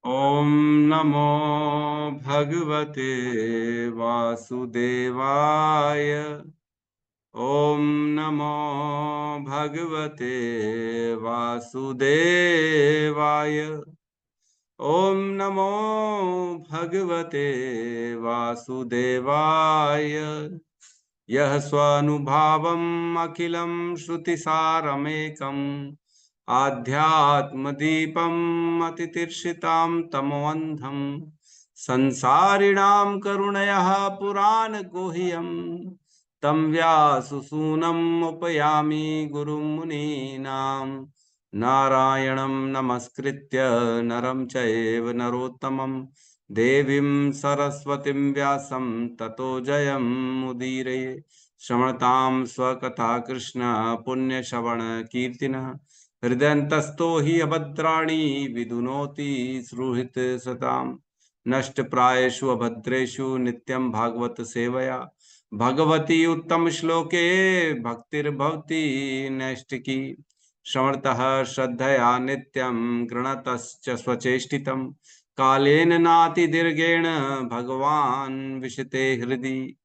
ओम नमो भगवते वासुदेवाय। ओम नमो भगवते वासुदेवाय। ओम नमो भगवते वासुदेवाय। यः स्वानुभावम् अखिलं श्रुतिसारमेकम् आध्यात्मदीपम् अतितीर्षितां तमोऽन्धम् संसारिणां करुणयः पुराणगुह्यम् तं व्याससूनम् उपयामि गुरुं मुनीनां। नारायणं नमस्कृत्य नरं चैव नरोत्तमं देवीं सरस्वतीं व्यासं ततो जयमुदीरये। श्रवणतां स्वकथा कृष्ण पुण्यश्रवण कीर्तिनः हृदयन्तस्थो हि अभद्राणि विदुनोति श्रुहित सताम्। नष्टप्रायेषु अभद्रेषु नित्यं भागवत सेवया भगवती उत्तम श्लोके भक्तिर्भवति नैष्टिकी। श्रवणतः श्रद्धया नित्यं गृणतश्च स्वचेष्टितं कालेन नातिदीर्घेण भगवान् विशते हृदि।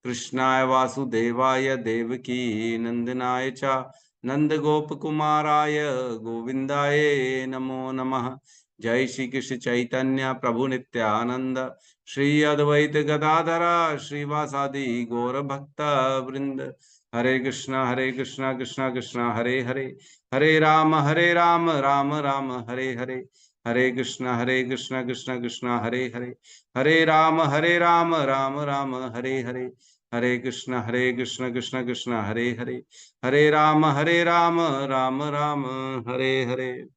कृष्णाय वासुदेवाय देवकी नंदनाय च नंदगोपकुमाराय गोविंदाय नमो नमः। जय श्री कृष्ण चैतन्य प्रभु नित्यानंद श्री अद्वैत गदाधर श्रीवासादि गौर भक्त वृंद। हरे कृष्णा कृष्णा कृष्णा हरे हरे, हरे राम राम राम हरे हरे। हरे कृष्णा कृष्णा कृष्णा हरे हरे, हरे राम राम राम हरे हरे। हरे कृष्णा कृष्णा कृष्णा हरे हरे, हरे राम राम राम हरे हरे।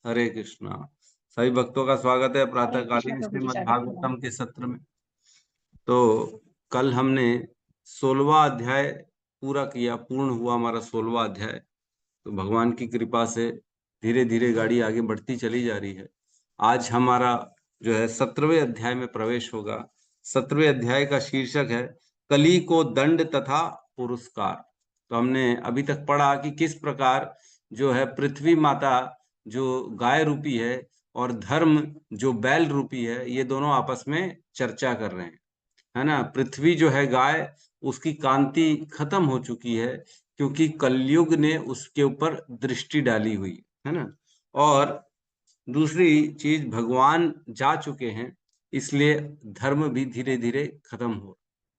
हरे कृष्णा। सभी भक्तों का स्वागत है प्रातःकालीन श्रीमद् भागवतम के सत्र में। तो कल हमने 16वां अध्याय पूरा किया, पूर्ण हुआ हमारा 16वां अध्याय। तो भगवान की कृपा से धीरे धीरे गाड़ी आगे बढ़ती चली जा रही है। आज हमारा जो है 17वें अध्याय में प्रवेश होगा। 17वें अध्याय का शीर्षक है कली को दंड तथा पुरस्कार। तो हमने अभी तक पढ़ा कि किस प्रकार जो है पृथ्वी माता जो गाय रूपी है और धर्म जो बैल रूपी है, ये दोनों आपस में चर्चा कर रहे हैं, है ना। पृथ्वी जो है गाय, उसकी कांति खत्म हो चुकी है क्योंकि कलयुग ने उसके ऊपर दृष्टि डाली हुई है ना। और दूसरी चीज, भगवान जा चुके हैं, इसलिए धर्म भी धीरे धीरे खत्म हो,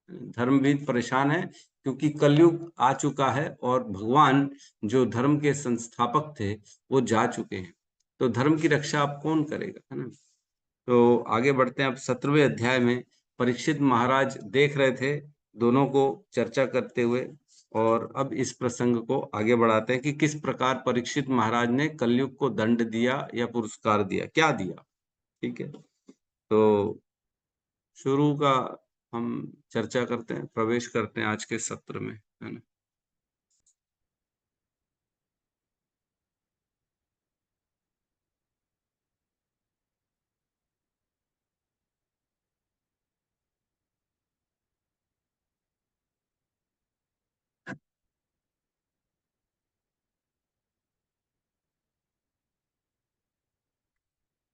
धर्म भी परेशान है क्योंकि कलयुग आ चुका है और भगवान जो धर्म के संस्थापक थे वो जा चुके हैं। तो धर्म की रक्षा अब कौन करेगा, है ना। तो आगे बढ़ते हैं। अब 17वें अध्याय में परीक्षित महाराज देख रहे थे दोनों को चर्चा करते हुए, और अब इस प्रसंग को आगे बढ़ाते हैं कि किस प्रकार परीक्षित महाराज ने कलयुग को दंड दिया या पुरस्कार दिया, क्या दिया। ठीक है, तो शुरू का हम चर्चा करते हैं, प्रवेश करते हैं आज के सत्र में, है ना।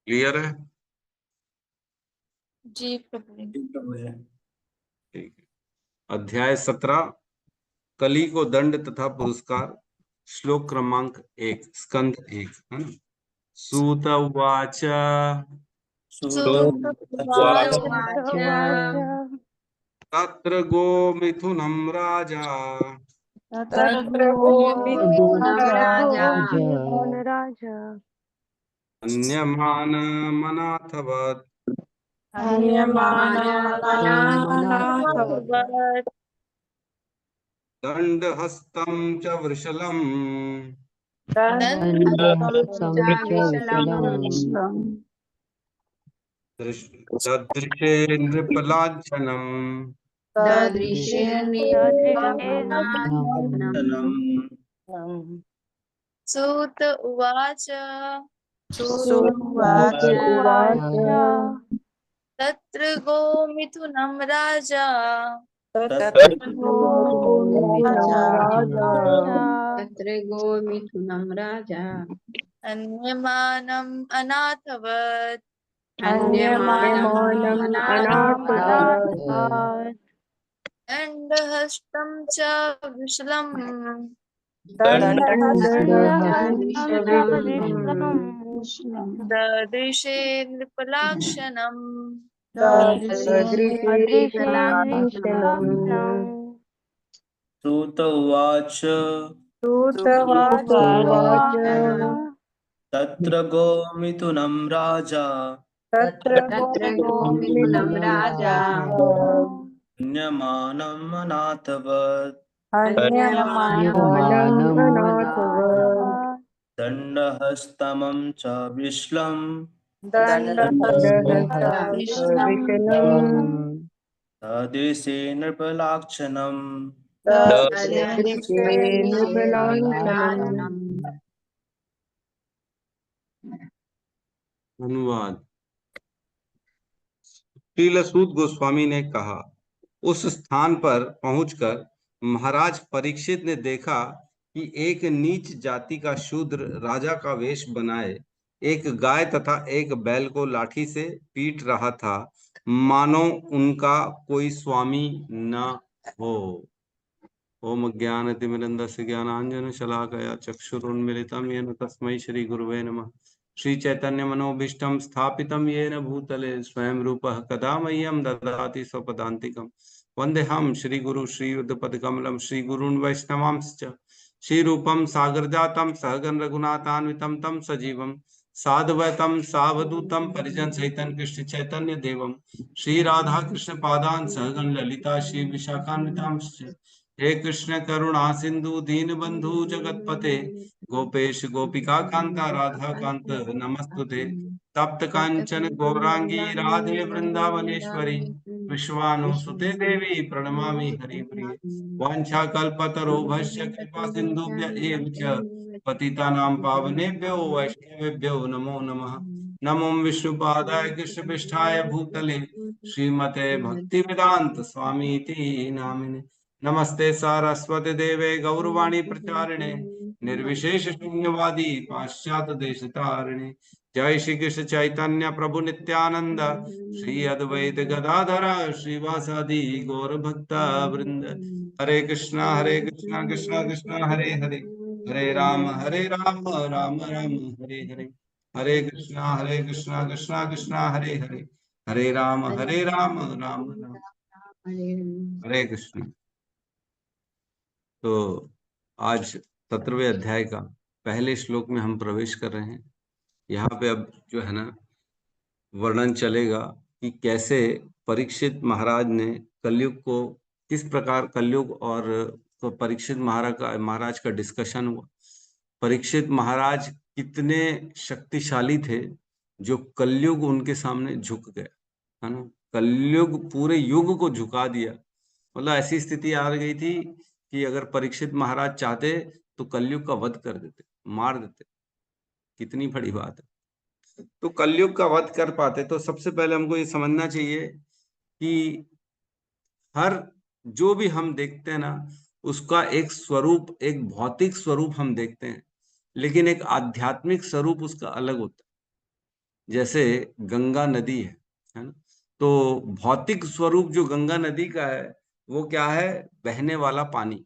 क्लियर है? जी प्रभु। ठीक है। अध्याय 17 कली को दंड तथा पुरस्कार। श्लोक क्रमांक 1, स्कंद 1, है ना। सूत उवाच तत्र गोमिथुनं राजा अन्यमानमनाथवत् दण्डहस्तं च वृषलम् ददृशे नृपलाञ्छनम् सूत उवाच तत्र गोमिथुनं राजा अन्यमानम् अनाथवत् अन्यमानम् अनाथवत् दण्डहस्तं च विशलम् दण्डहस्तम् ददृशे नृपलाक्षणम् ददृशेशनम् सूत उवाच श्रुतवाच तत्र गोमिथुनं राजा तत्र गोमिथुनं राजा अन्यमानम् अनाथवत् अन्यमानम् अनाथवत् दण्डहस्तमं च विश्लम् दण्डहस्तविचलम् सदृशे नृपलाक्षणम् ददृशे नृपलाञ्छनम्। अनुवाद। श्रील सूत गोस्वामी ने कहा, उस स्थान पर पहुंचकर महाराज परीक्षित ने देखा कि एक नीच जाति का शूद्र राजा का वेश बनाए एक गाय तथा एक बैल को लाठी से पीट रहा था, मानो उनका कोई स्वामी न हो। ओम अज्ञानतिमिरन्धस्य ज्ञानाञ्जन शलाकया चक्षुरुन्मिलितं येन तस्मै श्री गुरुवे नमः। श्री चैतन्य मनोभीष्टं स्थापितं येन भूतले स्वयं रूपः कदा मह्यं ददाति स्वपदान्तिकं। वन्देऽहं श्री गुरु श्रीयुतपदकमलं श्री गुरून् वैष्णवांश्च श्री रूपं सागरजातं सहगण रघुनाथान्वितं तं सजीवं साधुवैतं सावधूतं परिजन सहितं कृष्ण चैतन्य देवं श्री राधा कृष्ण पादान् सहगण ललिता श्री विशाखान्वितांश्च। हे कृष्ण करुणा सिंधु दीन बंधु जगतपते गोपेश गोपिका कांता राधा कांत नमस्तुते। तप्त कांचन गौरांगी राधे वृंदावनेश्वरी विश्वानुसुते देवी प्रणमामि हरिप्रिये। वाञ्छाकल्पतरुभ्यश्च कृपा सिन्धुभ्य एव च पतितानां पावनेभ्यो वैष्णवेभ्यो नमो नमः। नमो विष्णुपादाय कृष्णपृष्ठाय भूतले श्रीमते भक्तिवेदांत स्वामीति नामिने। नमस्ते सारस्वती देवे गौरवाणी प्रचारिणे निर्विशेष शून्यवादी पाश्चात देश तारिणे। जय श्री कृष्ण चैतन्य प्रभु नित्यानंद श्री अद्वैत गदाधर श्रीवासादि गौर भक्ता वृंद। हरे कृष्णा कृष्णा कृष्णा हरे हरे, हरे राम राम राम हरे हरे। हरे कृष्णा कृष्णा कृष्णा हरे हरे, हरे राम राम राम हरे कृष्ण। तो आज 17वें अध्याय का पहले श्लोक में हम प्रवेश कर रहे हैं। यहाँ पे अब जो है ना वर्णन चलेगा कि कैसे परीक्षित महाराज ने कलयुग को किस प्रकार कलयुग और तो परीक्षित महाराज का डिस्कशन हुआ। परीक्षित महाराज कितने शक्तिशाली थे जो कलयुग उनके सामने झुक गया, है ना। कलयुग पूरे युग को झुका दिया। मतलब ऐसी स्थिति आ गई थी कि अगर परीक्षित महाराज चाहते तो कलयुग का वध कर देते, मार देते। कितनी बड़ी बात है। तो कलयुग का वध कर पाते तो सबसे पहले हमको ये समझना चाहिए कि हर जो भी हम देखते हैं ना उसका एक स्वरूप, एक भौतिक स्वरूप हम देखते हैं, लेकिन एक आध्यात्मिक स्वरूप उसका अलग होता है। जैसे गंगा नदी है ना। तो भौतिक स्वरूप जो गंगा नदी का है वो क्या है, बहने वाला पानी।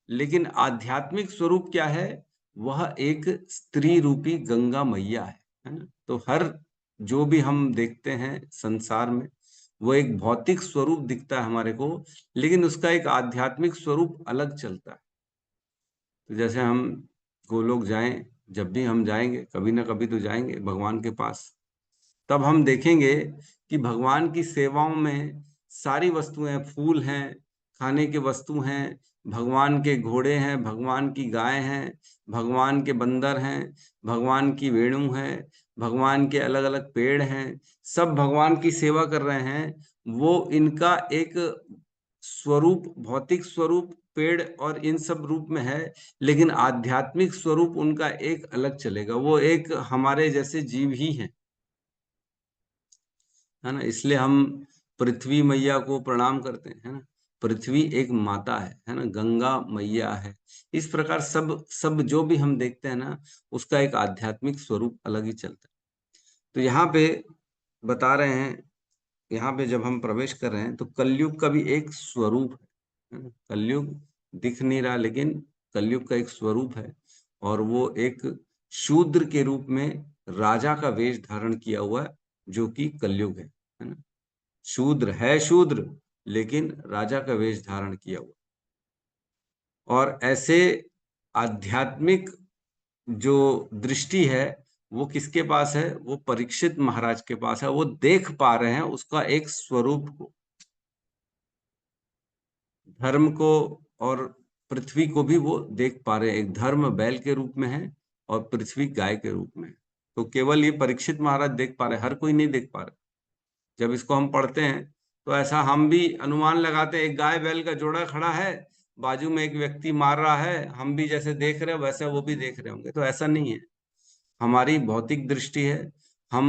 लेकिन आध्यात्मिक स्वरूप क्या है, वह एक स्त्री रूपी गंगा मैया है ना। तो हर जो भी हम देखते हैं संसार में वो एक भौतिक स्वरूप दिखता है हमारे को, लेकिन उसका एक आध्यात्मिक स्वरूप अलग चलता है। तो जैसे हम गोलोक जाएं, जब भी हम जाएंगे कभी ना कभी तो जाएंगे भगवान के पास, तब हम देखेंगे कि भगवान की सेवाओं में सारी वस्तुएं, फूल हैं, खाने के वस्तु हैं, भगवान के घोड़े हैं, भगवान की गाय हैं, भगवान के बंदर हैं, भगवान की वेणु है, भगवान के अलग अलग पेड़ हैं, सब भगवान की सेवा कर रहे हैं। वो इनका एक स्वरूप, भौतिक स्वरूप पेड़ और इन सब रूप में है, लेकिन आध्यात्मिक स्वरूप उनका एक अलग चलेगा। वो एक हमारे जैसे जीव ही हैं, है ना। इसलिए हम पृथ्वी मैया को प्रणाम करते हैं, है ना। पृथ्वी एक माता है ना, गंगा मैया है। इस प्रकार सब सब जो भी हम देखते हैं ना उसका एक आध्यात्मिक स्वरूप अलग ही चलता है। तो यहाँ पे बता रहे हैं, यहाँ पे जब हम प्रवेश कर रहे हैं तो कलयुग का भी एक स्वरूप है ना? कलयुग दिख नहीं रहा, लेकिन कलयुग का एक स्वरूप है, और वो एक शूद्र के रूप में राजा का वेश धारण किया हुआ है, जो कि कलयुग है ना? शूद्र है, शूद्र, लेकिन राजा का वेश धारण किया हुआ। और ऐसे आध्यात्मिक जो दृष्टि है वो किसके पास है? वो परीक्षित महाराज के पास है। वो देख पा रहे हैं उसका एक स्वरूप को, धर्म को और पृथ्वी को भी वो देख पा रहे हैं। एक धर्म बैल के रूप में है और पृथ्वी गाय के रूप में है। तो केवल ये परीक्षित महाराज देख पा रहे, हर कोई नहीं देख पा रहा। जब इसको हम पढ़ते हैं तो ऐसा हम भी अनुमान लगाते हैं, एक गाय बैल का जोड़ा खड़ा है, बाजू में एक व्यक्ति मार रहा है, हम भी जैसे देख रहे हैं वैसे वो भी देख रहे होंगे। तो ऐसा नहीं है, हमारी भौतिक दृष्टि है, हम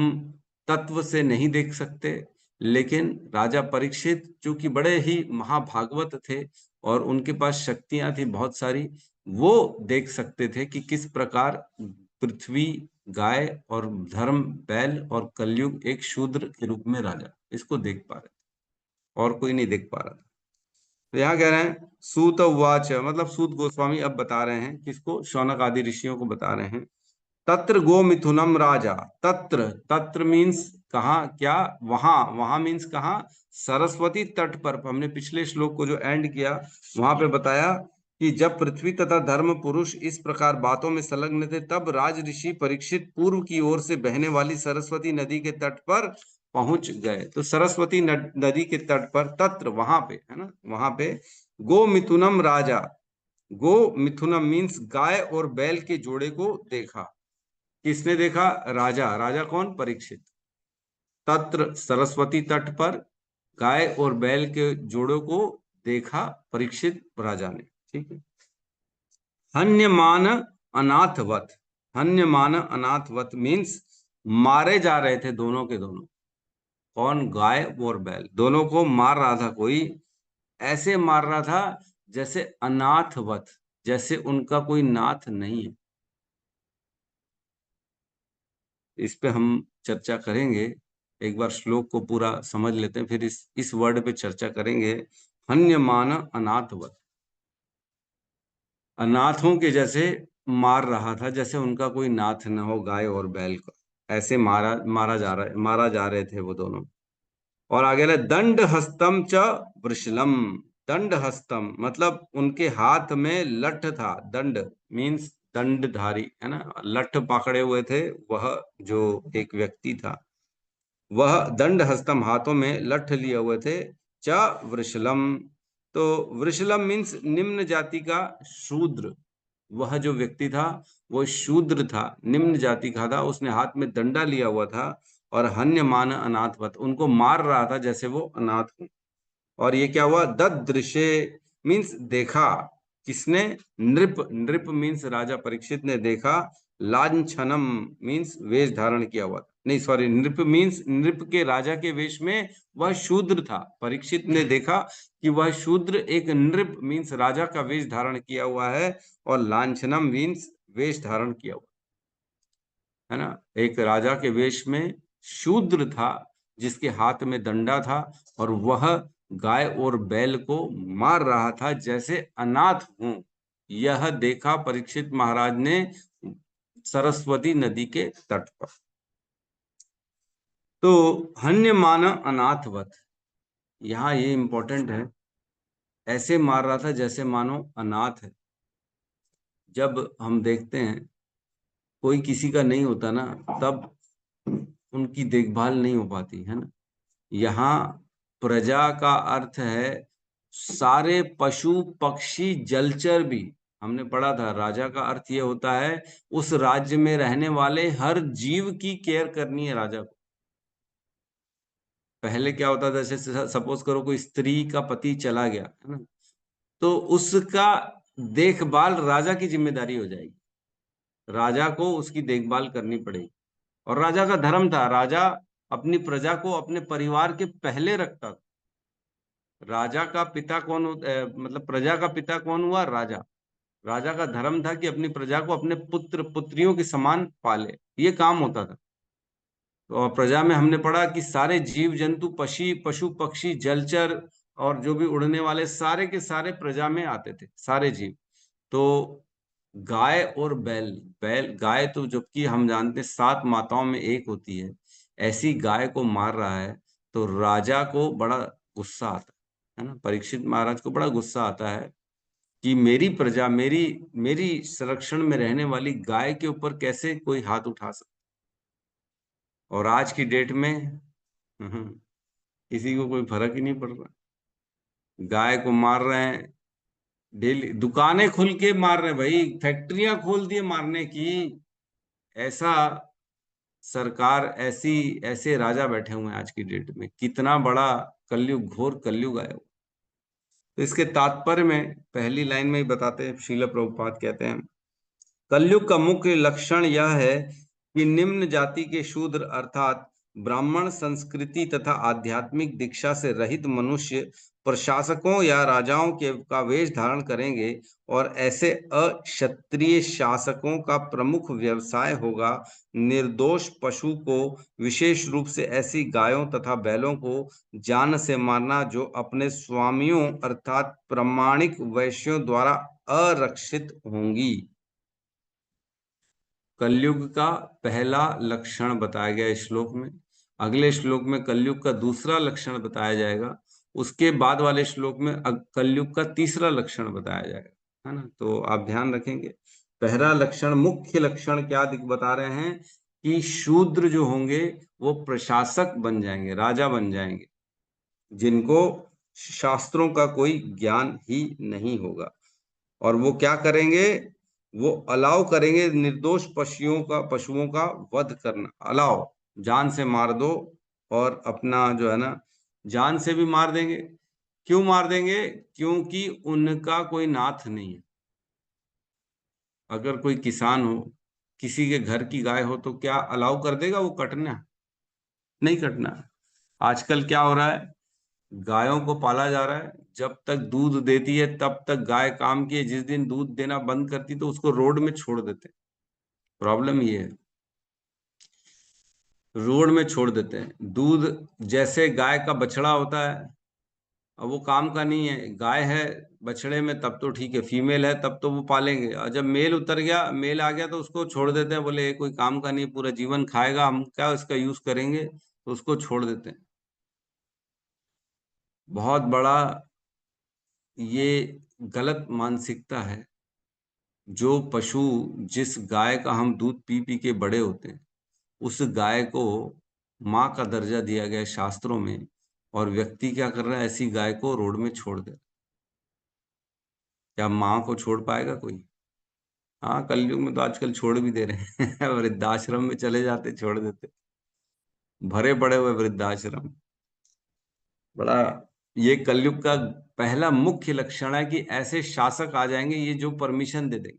तत्व से नहीं देख सकते। लेकिन राजा परीक्षित जो कि बड़े ही महाभागवत थे और उनके पास शक्तियां थी बहुत सारी, वो देख सकते थे कि किस प्रकार पृथ्वी गाय और धर्म बैल और कलयुग एक शूद्र के रूप में राजा, इसको देख पा रहे थे और कोई नहीं देख पा रहा था। तो यहाँ कह रहे हैं सूत उवाच, मतलब सूत गोस्वामी अब बता रहे हैं किसको? शौनक आदि ऋषियों को बता रहे हैं। तत्र गो मिथुनम राजा, तत्र, तत्र मीन्स कहाँ, क्या? वहां, वहां मीन्स कहाँ? सरस्वती तट पर। हमने पिछले श्लोक को जो एंड किया वहां पे बताया कि जब पृथ्वी तथा धर्म पुरुष इस प्रकार बातों में संलग्न थे, तब राज ऋषि परीक्षित पूर्व की ओर से बहने वाली सरस्वती नदी के तट पर पहुंच गए। तो सरस्वती नदी के तट पर, तत्र, वहां पे, है ना, वहां पे गो मिथुनम राजा, गो मिथुनम मीन्स गाय और बैल के जोड़े को देखा। किसने देखा? राजा। राजा कौन? परीक्षित। तत्र सरस्वती तट पर गाय और बैल के जोड़ों को देखा परीक्षित राजा ने। ठीक है। हन्यमान अनाथवत, हन्यमान अनाथवत मीन्स मारे जा रहे थे दोनों के दोनों। कौन? गाय और बैल, दोनों को मार रहा था कोई, ऐसे मार रहा था जैसे अनाथवत, जैसे उनका कोई नाथ नहीं है। इस पे हम चर्चा करेंगे, एक बार श्लोक को पूरा समझ लेते हैं, फिर इस वर्ड पे चर्चा करेंगे। हन्यमान अनाथवत, अनाथों के जैसे मार रहा था, जैसे उनका कोई नाथ न हो, गाय और बैल का, ऐसे मारा जा रहे थे वो दोनों। और आगे ले दंड हस्तम च वृषलम, दंड हस्तम मतलब उनके हाथ में लठ था। दंड मीन्स दंडधारी, है ना, लठ पकड़े हुए थे वह जो एक व्यक्ति था, वह दंड हस्तम हाथों में लठ लिए हुए थे। च वृषलम, तो वृषलम मीन्स निम्न जाति का शूद्र। वह जो व्यक्ति था वो शूद्र था, निम्न जाति का था, उसने हाथ में डंडा लिया हुआ था और हन्यमान अनाथवत, उनको मार रहा था जैसे वो अनाथ हो। और ये क्या हुआ? ददृशे मीन्स देखा। किसने? नृप, नृप मीन्स राजा परीक्षित ने देखा। लांछनम मीन्स वेश धारण किया हुआ था, नहीं सॉरी, नृप मीन्स नृप के राजा के वेश में वह शूद्र था। परीक्षित ने देखा कि वह शूद्र एक नृप मीन्स राजा का वेश धारण किया हुआ है, और लांछनम मीन्स वेश धारण किया हुआ है ना, एक राजा के वेश में शूद्र था जिसके हाथ में डंडा था, और वह गाय और बैल को मार रहा था जैसे अनाथ हूं। यह देखा परीक्षित महाराज ने सरस्वती नदी के तट पर। तो हन्यमान अनाथवत, यहाँ ये इंपॉर्टेंट है, ऐसे मार रहा था जैसे मानो अनाथ है। जब हम देखते हैं कोई किसी का नहीं होता ना, तब उनकी देखभाल नहीं हो पाती, है ना। यहाँ प्रजा का अर्थ है सारे पशु पक्षी जलचर भी। हमने पढ़ा था राजा का अर्थ ये होता है उस राज्य में रहने वाले हर जीव की केयर करनी है राजा को। पहले क्या होता था, जैसे सपोज करो कोई स्त्री का पति चला गया, है ना, तो उसका देखभाल राजा की जिम्मेदारी हो जाएगी, राजा को उसकी देखभाल करनी पड़ेगी। और राजा का धर्म था, राजा अपनी प्रजा को अपने परिवार के पहले रखता था। राजा का पिता कौन मतलब प्रजा का पिता कौन हुआ? राजा। राजा का धर्म था कि अपनी प्रजा को अपने पुत्र पुत्रियों के समान पाले, ये काम होता था। और प्रजा में हमने पढ़ा कि सारे जीव जंतु पशु पक्षी जलचर और जो भी उड़ने वाले सारे के सारे प्रजा में आते थे, सारे जीव। तो गाय और बैल, गाय तो जबकि हम जानते हैं 7 माताओं में एक होती है, ऐसी गाय को मार रहा है। तो राजा को बड़ा गुस्सा आता है ना, परीक्षित महाराज को बड़ा गुस्सा आता है कि मेरी प्रजा, मेरी मेरी संरक्षण में रहने वाली गाय के ऊपर कैसे कोई हाथ उठा सकता। और आज की डेट में किसी को कोई फर्क ही नहीं पड़ रहा, गाय को मार रहे हैं, डेली दुकानें खुल के मार रहे हैं भाई, फैक्ट्रियां खोल दिए मारने की। ऐसा सरकार, ऐसी ऐसे राजा बैठे हुए हैं आज की डेट में। कितना बड़ा कलयुग, घोर कलयुग आया। तो इसके तात्पर्य में पहली लाइन में ही बताते हैं, श्रील प्रभुपाद कहते हैं, कलयुग का मुख्य लक्षण यह है कि निम्न जाति के शूद्र अर्थात ब्राह्मण संस्कृति तथा आध्यात्मिक दीक्षा से रहित मनुष्य प्रशासकों या राजाओं के का वेश धारण करेंगे, और ऐसे अक्षत्रिय शासकों का प्रमुख व्यवसाय होगा निर्दोष पशु को, विशेष रूप से ऐसी गायों तथा बैलों को जान से मारना जो अपने स्वामियों अर्थात प्रामाणिक वैश्यों द्वारा अरक्षित होंगी। कलयुग का पहला लक्षण बताया गया इस श्लोक में। अगले श्लोक में कलयुग का दूसरा लक्षण बताया जाएगा। उसके बाद वाले श्लोक में कलयुग का तीसरा लक्षण बताया जाएगा, है ना। तो आप ध्यान रखेंगे, पहला लक्षण, मुख्य लक्षण क्या बता रहे हैं कि शूद्र जो होंगे वो प्रशासक बन जाएंगे, राजा बन जाएंगे, जिनको शास्त्रों का कोई ज्ञान ही नहीं होगा। और वो क्या करेंगे, वो अलाउ करेंगे निर्दोष पशुओं का वध करना। अलाउ, जान से मार दो, और अपना जो है ना, जान से भी मार देंगे। क्यों मार देंगे? क्योंकि उनका कोई नाथ नहीं है। अगर कोई किसान हो, किसी के घर की गाय हो, तो क्या अलाउ कर देगा वो कटना? नहीं कटना। आजकल क्या हो रहा है, गायों को पाला जा रहा है, जब तक दूध देती है तब तक गाय काम की है, जिस दिन दूध देना बंद करती तो उसको रोड में छोड़ देते हैं। प्रॉब्लम ये है, रोड में छोड़ देते हैं। दूध, जैसे गाय का बछड़ा होता है, अब वो काम का नहीं है, गाय है बछड़े में तब तो ठीक है, फीमेल है तब तो वो पालेंगे, और जब मेल उतर गया, मेल आ गया तो उसको छोड़ देते हैं, बोले ये कोई काम का नहीं, पूरा जीवन खाएगा, हम क्या इसका यूज करेंगे, तो उसको छोड़ देते हैं। बहुत बड़ा ये गलत मानसिकता है। जो पशु, जिस गाय का हम दूध पी पी के बड़े होते हैं, उस गाय को माँ का दर्जा दिया गया है शास्त्रों में, और व्यक्ति क्या कर रहा है, ऐसी गाय को रोड में छोड़ दे। क्या माँ को छोड़ पाएगा कोई? हाँ, कलयुग में तो आजकल छोड़ भी दे रहे हैं वृद्धाश्रम में चले जाते, छोड़ देते, भरे पड़े हुए वृद्धाश्रम। बड़ा, ये कलयुग का पहला मुख्य लक्षण है कि ऐसे शासक आ जाएंगे ये जो परमिशन दे देंगे।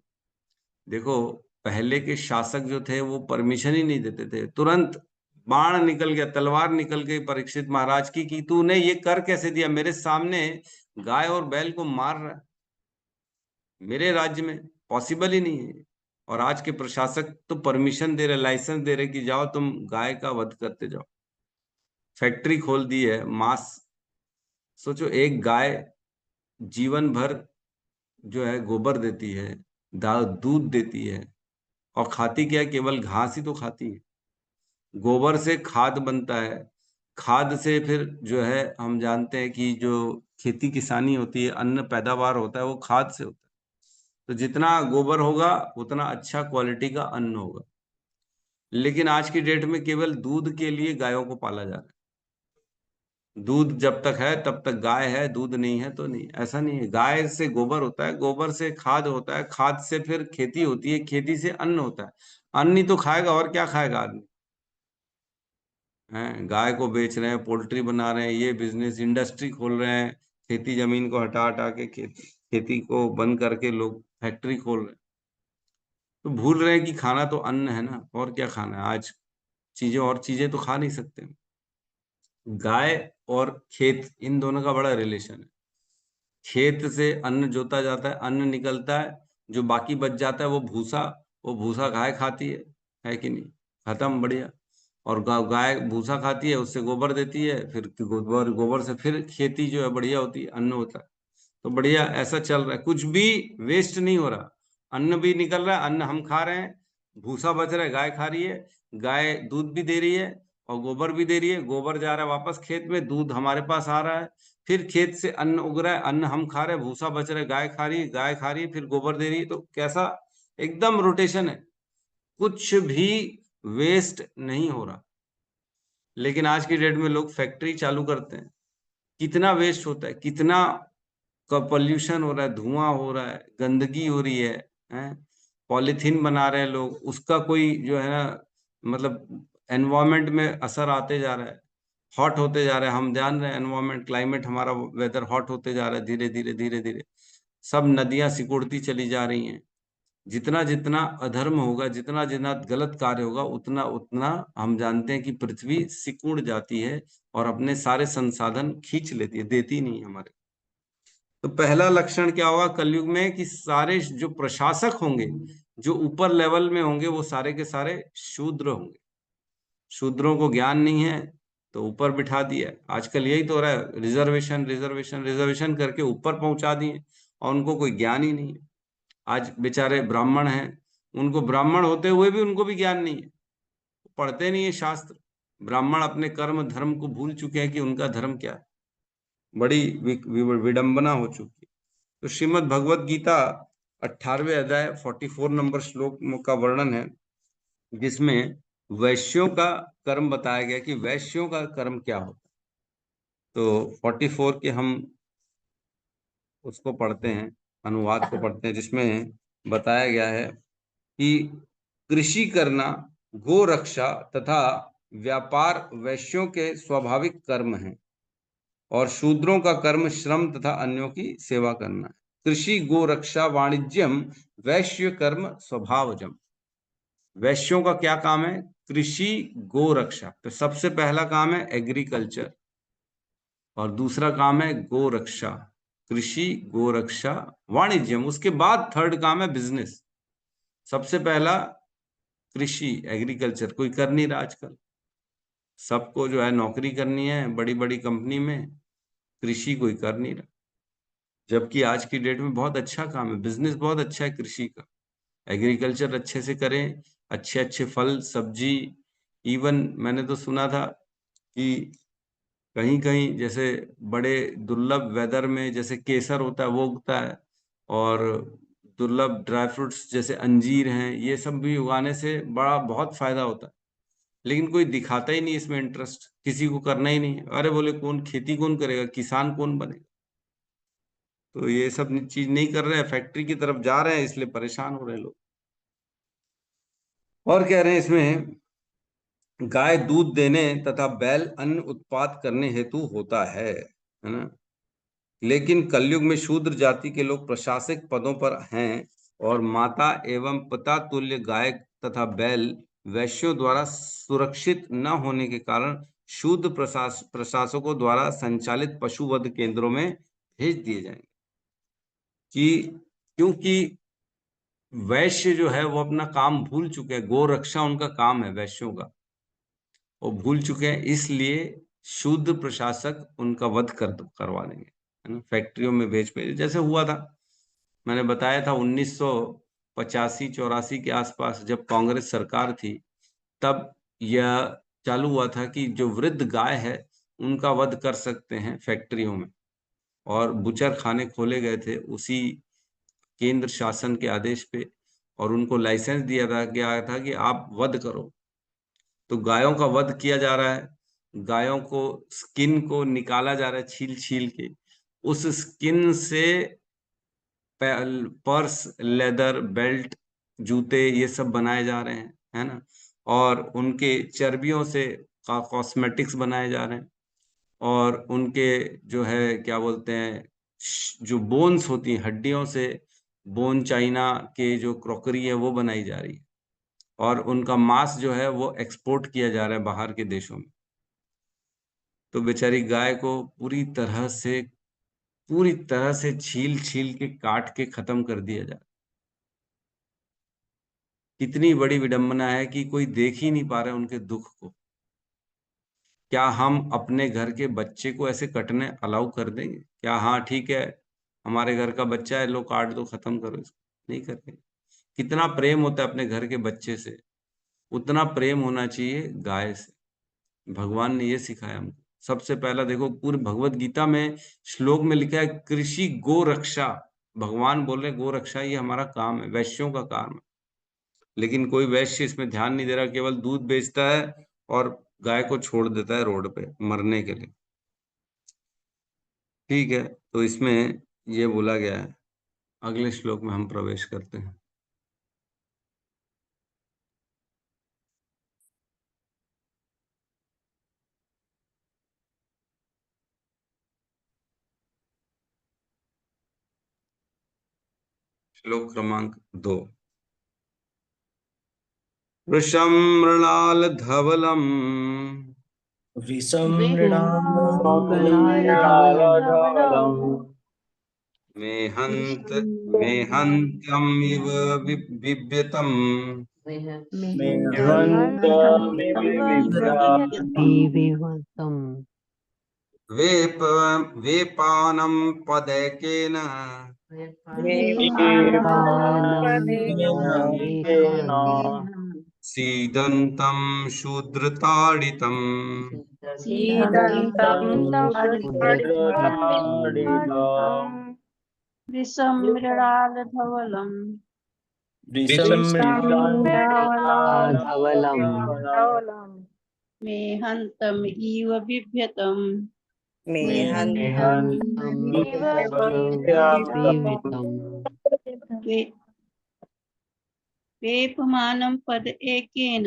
देखो, पहले के शासक जो थे वो परमिशन ही नहीं देते थे, तुरंत बाण निकल गया, तलवार निकल गई परीक्षित महाराज की कि तूने ये कर कैसे दिया, मेरे सामने गाय और बैल को मार रहा है, मेरे राज्य में पॉसिबल ही नहीं है। और आज के प्रशासक तो परमिशन दे रहे, लाइसेंस दे रहे कि जाओ तुम गाय का वध करते जाओ। फैक्ट्री खोल दी है मांस। सोचो, एक गाय जीवन भर जो है गोबर देती है, दूध देती है, और खाती क्या है, केवल घास ही तो खाती है। गोबर से खाद बनता है, खाद से फिर जो है हम जानते हैं कि जो खेती किसानी होती है, अन्न पैदावार होता है, वो खाद से होता है। तो जितना गोबर होगा उतना अच्छा क्वालिटी का अन्न होगा। लेकिन आज की डेट में केवल दूध के लिए गायों को पाला जा रहा है। दूध जब तक है तब तक गाय है, दूध नहीं है तो नहीं, ऐसा नहीं है। गाय से गोबर होता है, गोबर से खाद होता है, खाद से फिर खेती होती है, खेती से अन्न होता है। अन्न ही तो खाएगा, और क्या खाएगा आदमी? हैं, गाय को बेच रहे हैं, पोल्ट्री बना रहे हैं, ये बिजनेस इंडस्ट्री खोल रहे हैं, खेती जमीन को हटा हटा के खेती को बंद करके लोग फैक्ट्री खोल रहे हैं। तो भूल रहे हैं कि खाना तो अन्न है ना, और क्या खाना है आज? चीजें, और चीजें तो खा नहीं सकते। गाय और खेत, इन दोनों का बड़ा रिलेशन है। खेत से अन्न जोता जाता है, अन्न निकलता है, जो बाकी बच जाता है वो भूसा, वो भूसा गाय खाती है कि नहीं? खत्म, बढ़िया। और गाय भूसा खाती है, उससे गोबर देती है, फिर गोबर से फिर खेती जो है बढ़िया होती है, अन्न होता है। तो बढ़िया ऐसा चल रहा है, कुछ भी वेस्ट नहीं हो रहा, अन्न भी निकल रहा है, अन्न हम खा रहे हैं, भूसा बच रहा है, गाय खा रही है, गाय दूध भी दे रही है और गोबर भी दे रही है, गोबर जा रहा है वापस खेत में, दूध हमारे पास आ रहा है, फिर खेत से अन्न उग रहा है, अन्न हम खा रहे हैं, भूसा बच रहा है, गाय खा रही है, गाय खा रही है, फिर गोबर दे रही है। तो कैसा एकदम रोटेशन है, कुछ भी वेस्ट नहीं हो रहा। लेकिन आज की डेट में लोग फैक्ट्री चालू करते हैं, कितना वेस्ट होता है, कितना का पॉल्यूशन हो रहा है, धुआं हो रहा है, गंदगी हो रही है? पॉलीथीन बना रहे हैं लोग, उसका कोई जो है ना मतलब एनवायरमेंट में असर आते जा रहा है, हॉट होते जा रहा है। हम जान रहे हैं एनवायरमेंट, क्लाइमेट, हमारा वेदर हॉट होते जा रहा है धीरे धीरे धीरे धीरे। सब नदियां सिकुड़ती चली जा रही हैं। जितना जितना अधर्म होगा, जितना जितना गलत कार्य होगा, उतना उतना हम जानते हैं कि पृथ्वी सिकुड़ जाती है और अपने सारे संसाधन खींच लेती है, देती नहीं हमारे। तो पहला लक्षण क्या होगा कलयुग में, कि सारे जो प्रशासक होंगे, जो ऊपर लेवल में होंगे, वो सारे के सारे शूद्र होंगे। शूद्रों को ज्ञान नहीं है तो ऊपर बिठा दिया। आजकल यही तो हो रहा है, रिजर्वेशन रिजर्वेशन रिजर्वेशन करके ऊपर पहुंचा दिए और उनको कोई ज्ञान ही नहीं है। आज बेचारे ब्राह्मण हैं, उनको ब्राह्मण होते हुए भी उनको भी ज्ञान नहीं है, पढ़ते नहीं है शास्त्र। ब्राह्मण अपने कर्म धर्म को भूल चुके हैं कि उनका धर्म क्या है। बड़ी विडंबना हो चुकी है। तो श्रीमद् भगवत गीता 18वें अध्याय 44 नंबर श्लोक का वर्णन है, जिसमें वैश्यों का कर्म बताया गया कि वैश्यों का कर्म क्या होता है। तो 44 के हम उसको पढ़ते हैं, अनुवाद को पढ़ते हैं, जिसमें बताया गया है कि कृषि करना, गो रक्षा तथा व्यापार वैश्यों के स्वाभाविक कर्म हैं और शूद्रों का कर्म श्रम तथा अन्यों की सेवा करना है। कृषि गो रक्षा वाणिज्यम वैश्य कर्म स्वभावजम। वैश्यों का क्या काम है? कृषि गो रक्षा। तो सबसे पहला काम है एग्रीकल्चर और दूसरा काम है गो रक्षा। कृषि गो रक्षा वाणिज्यम, उसके बाद थर्ड काम है बिजनेस। सबसे पहला कृषि एग्रीकल्चर, कोई कर नहीं रहा आजकल, सबको जो है नौकरी करनी है बड़ी बड़ी कंपनी में, कृषि कोई कर नहीं रहा। जबकि आज की डेट में बहुत अच्छा काम है, बिजनेस बहुत अच्छा है कृषि का। एग्रीकल्चर अच्छे से करें, अच्छे अच्छे फल सब्जी, इवन मैंने तो सुना था कि कहीं कहीं जैसे बड़े दुर्लभ वेदर में जैसे केसर होता है वो उगता है, और दुर्लभ ड्राई फ्रूट्स जैसे अंजीर हैं, ये सब भी उगाने से बड़ा बहुत फायदा होता है। लेकिन कोई दिखाता ही नहीं इसमें इंटरेस्ट, किसी को करना ही नहीं। अरे बोले कौन खेती कौन करेगा, किसान कौन बनेगा? तो ये सब चीज नहीं कर रहे हैं, फैक्ट्री की तरफ जा रहे हैं, इसलिए परेशान हो रहे हैं लोग। और कह रहे हैं इसमें, गाय दूध देने तथा बैल अन्न उत्पाद करने हेतु होता है ना। लेकिन कलयुग में शूद्र जाति के लोग प्रशासक पदों पर हैं और माता एवं पिता तुल्य गाय तथा बैल वैश्यों द्वारा सुरक्षित न होने के कारण शूद्र प्रशासकों द्वारा संचालित पशुवध केंद्रों में भेज दिए जाएंगे। कि क्योंकि वैश्य जो है वो अपना काम भूल चुके हैं, गो रक्षा उनका काम है वैश्यों का, वो भूल चुके हैं, इसलिए शूद्र प्रशासक उनका वध करवा देंगे, है ना। फैक्ट्रियों में भेज जैसे हुआ था, मैंने बताया था 1985-84 के आसपास जब कांग्रेस सरकार थी, तब यह चालू हुआ था कि जो वृद्ध गाय है उनका वध कर सकते हैं फैक्ट्रियों में, और बुचर खाने खोले गए थे उसी केंद्र शासन के आदेश पे, और उनको लाइसेंस दिया था गया था कि आप वध करो। तो गायों का वध किया जा रहा है, गायों को स्किन को निकाला जा रहा है छील छील के, उस स्किन से पर्स, लेदर, बेल्ट, जूते, ये सब बनाए जा रहे हैं, है ना। और उनके चर्बियों से कॉस्मेटिक्स बनाए जा रहे हैं, और उनके जो है क्या बोलते हैं, जो बोन्स होती हैं हड्डियों से, बोन चाइना के जो क्रॉकरी है वो बनाई जा रही है, और उनका मांस जो है वो एक्सपोर्ट किया जा रहा है बाहर के देशों में। तो बेचारी गाय को पूरी तरह से छील छील के काट के खत्म कर दिया जा रहा है। कितनी बड़ी विडंबना है कि कोई देख ही नहीं पा रहा है उनके दुख को। क्या हम अपने घर के बच्चे को ऐसे कटने अलाउ कर देंगे? क्या हाँ ठीक है, हमारे घर का बच्चा है, लो काट दो, खत्म करो इसको? नहीं करेंगे। कितना प्रेम होता है अपने घर के बच्चे से, उतना प्रेम होना चाहिए गाय से। भगवान ने ये सिखाया हमको। सबसे पहला देखो, पूरी भगवत गीता में श्लोक में लिखा है कृषि गो रक्षा। भगवान बोल रहे गो रक्षा ये हमारा काम है, वैश्यों का काम है। लेकिन कोई वैश्य इसमें ध्यान नहीं दे रहा, केवल दूध बेचता है और गाय को छोड़ देता है रोड पे मरने के लिए। ठीक है, तो इसमें ये बोला गया है। अगले श्लोक में हम प्रवेश करते हैं। श्लोक क्रमांक 2। वृषं मृणाल धवलम् वृषं मृणालधवलम् मेहन्त मेहन्तमिव बिभ्यतम् विविवतम् वेप वेपानं पदैकेन सीदन्तं शूद्रताडितम्। वृषं मृणालधवलम् मेहन्तम् इव बिभ्यतम् वेपमानं पद एकेन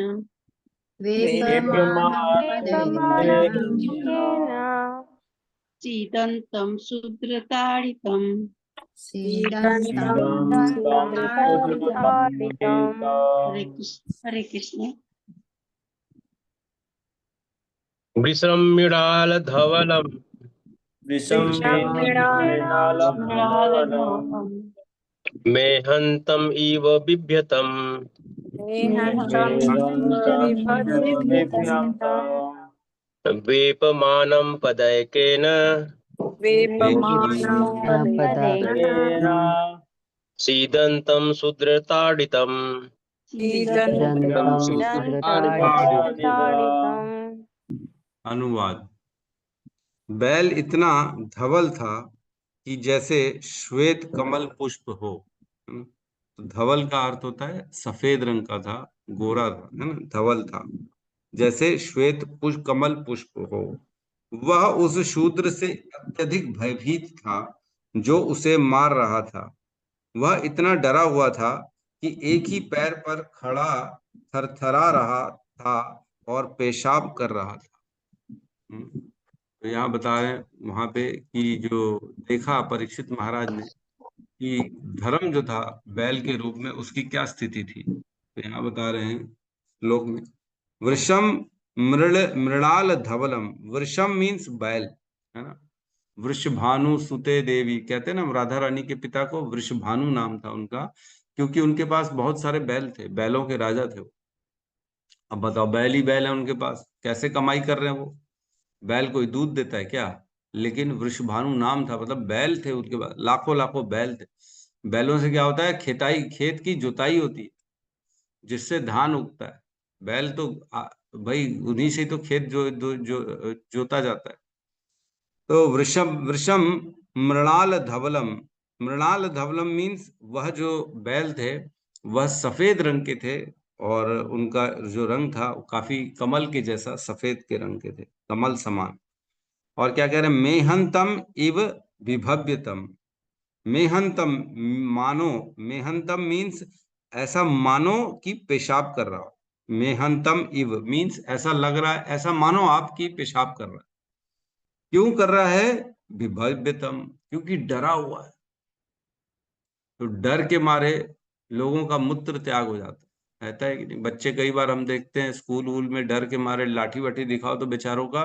सीदन्तं शूद्रताडितम्। हरे कृष्ण। वृषं मृणालधवलम् मेहन्तम् इव बिभ्यतम् वेपमानं पदैकेन सीदन्तं शूद्रताडितम्। अनुवाद। बैल इतना धवल था कि जैसे श्वेत कमल पुष्प हो। तो धवल का अर्थ होता है सफेद रंग का था, गोरा था, है ना, धवल था जैसे श्वेत पुष्प कमल पुष्प हो। वह उस शूद्र से अत्यधिक भयभीत था जो उसे मार रहा था। वह इतना डरा हुआ था कि एक ही पैर पर खड़ा थरथरा रहा था और पेशाब कर रहा था। तो यहाँ बता रहे हैं वहां पे कि जो देखा परीक्षित महाराज ने कि धर्म जो था बैल के रूप में उसकी क्या स्थिति थी। तो यहाँ बता रहे हैं श्लोक में, वृषम मृणाल धवलम। वृषम मीन्स बैल, है ना। वृषभानु सुते देवी कहते हैं ना, राधा रानी के पिता को वृषभानु नाम था उनका, क्योंकि उनके पास बहुत सारे बैल थे, बैलों के राजा थे वो। अब बताओ, बैल ही बैल है उनके पास, कैसे कमाई कर रहे हैं वो? बैल कोई दूध देता है क्या? लेकिन वृषभानु नाम था, मतलब बैल थे उनके पास, लाखों लाखों बैल थे। बैलों से क्या होता है, खेताई, खेत की जुताई होती है, जिससे धान उगता है। बैल तो भाई उन्हीं से तो खेत जोता जाता है। तो वृषम वृषम मृणाल धवलम। मृणाल धवलम मीन्स वह जो बैल थे वह सफेद रंग के थे, और उनका जो रंग था वो काफी कमल के जैसा सफेद के रंग के थे, कमल समान। और क्या कह रहे हैं, मेहंतम इव विभव्यतम। मेहंतम मानो, मेहंतम मीन्स ऐसा मानो कि पेशाब कर रहा हो। मेहंतम इव मीन्स ऐसा लग रहा है, ऐसा मानो आपकी पेशाब कर रहा है। क्यों कर रहा है? विभव्यतम, क्योंकि डरा हुआ है। तो डर के मारे लोगों का मूत्र त्याग हो जाता है, रहता है कि नहीं? बच्चे कई बार हम देखते हैं स्कूल वूल में डर के मारे लाठी वाठी दिखाओ तो बेचारों का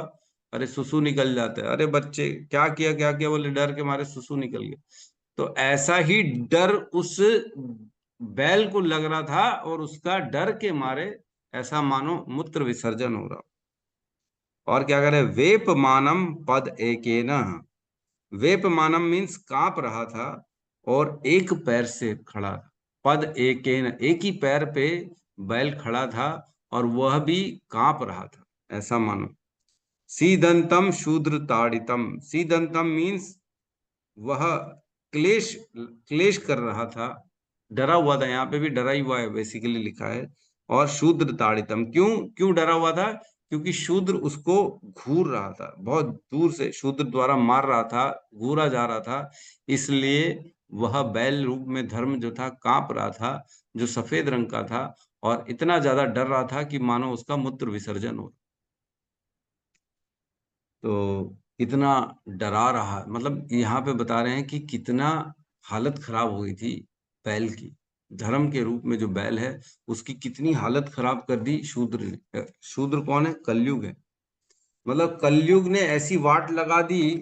अरे सुसु निकल जाता है। अरे बच्चे क्या किया क्या किया, बोले डर के मारे सुसु निकल गया। तो ऐसा ही डर उस बैल को लग रहा था, और उसका डर के मारे ऐसा मानो मूत्र विसर्जन हो रहा। और क्या करे, वेपमानम पद एकेन। वेपमानम मीन्स कांप रहा था और एक पैर से खड़ा था। पद एकेन, एक ही पैर पे बैल खड़ा था और वह भी कांप रहा था, ऐसा मानो। सीदंतम शूद्र ताड़ितम, सीदंतम मीन्स वह क्लेश क्लेश कर रहा था, डरा हुआ था, यहाँ पे भी डरा ही हुआ है बेसिकली लिखा है। और शूद्र ताड़ितम, क्यों क्यों डरा हुआ था? क्योंकि शूद्र उसको घूर रहा था, बहुत दूर से शूद्र द्वारा मार रहा था, घूरा जा रहा था, इसलिए वह बैल रूप में धर्म जो था कांप रहा था, जो सफेद रंग का था, और इतना ज्यादा डर रहा था कि मानो उसका मूत्र विसर्जन हो। तो कितना डरा रहा, मतलब यहाँ पे बता रहे हैं कि कितना हालत खराब हुई थी बैल की। धर्म के रूप में जो बैल है उसकी कितनी हालत खराब कर दी शूद्र ने। शूद्र कौन है? कलयुग है। मतलब कलयुग ने ऐसी वाट लगा दी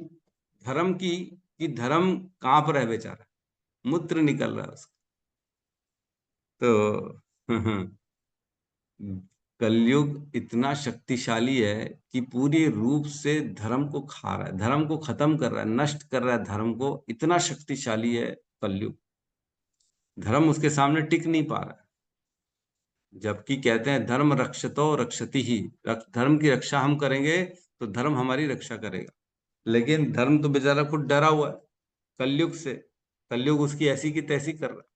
धर्म की कि धर्म कांप रहा है बेचारा, मूत्र निकल रहा है उसका। तो कलयुग इतना शक्तिशाली है कि पूरी रूप से धर्म को खा रहा है, धर्म को खत्म कर रहा है, नष्ट कर रहा है धर्म को, इतना शक्तिशाली है कलयुग। धर्म उसके सामने टिक नहीं पा रहा है। जबकि कहते हैं धर्म रक्षतो रक्षति ही, धर्म की रक्षा हम करेंगे तो धर्म हमारी रक्षा करेगा। लेकिन धर्म तो बेचारा खुद डरा हुआ है कलयुग से, कलयुग उसकी ऐसी की तैसी कर रहा है।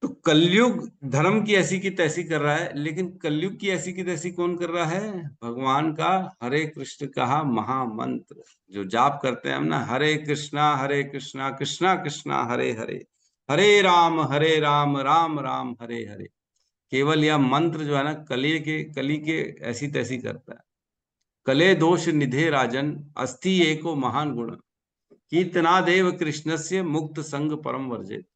तो कलयुग धर्म की ऐसी की तैसी कर रहा है, लेकिन कलयुग की ऐसी की तैसी कौन कर रहा है? भगवान का हरे कृष्ण कहा महामंत्र जो जाप करते हैं हम ना, हरे कृष्णा कृष्णा कृष्णा हरे हरे, हरे राम राम राम हरे हरे। केवल यह मंत्र जो है ना कली के ऐसी तैसी करता है। कले दोष निधे राजन अस्ति एको महान गुण, कीर्तनादेव कृष्णस्य मुक्त संग परम वर्जित।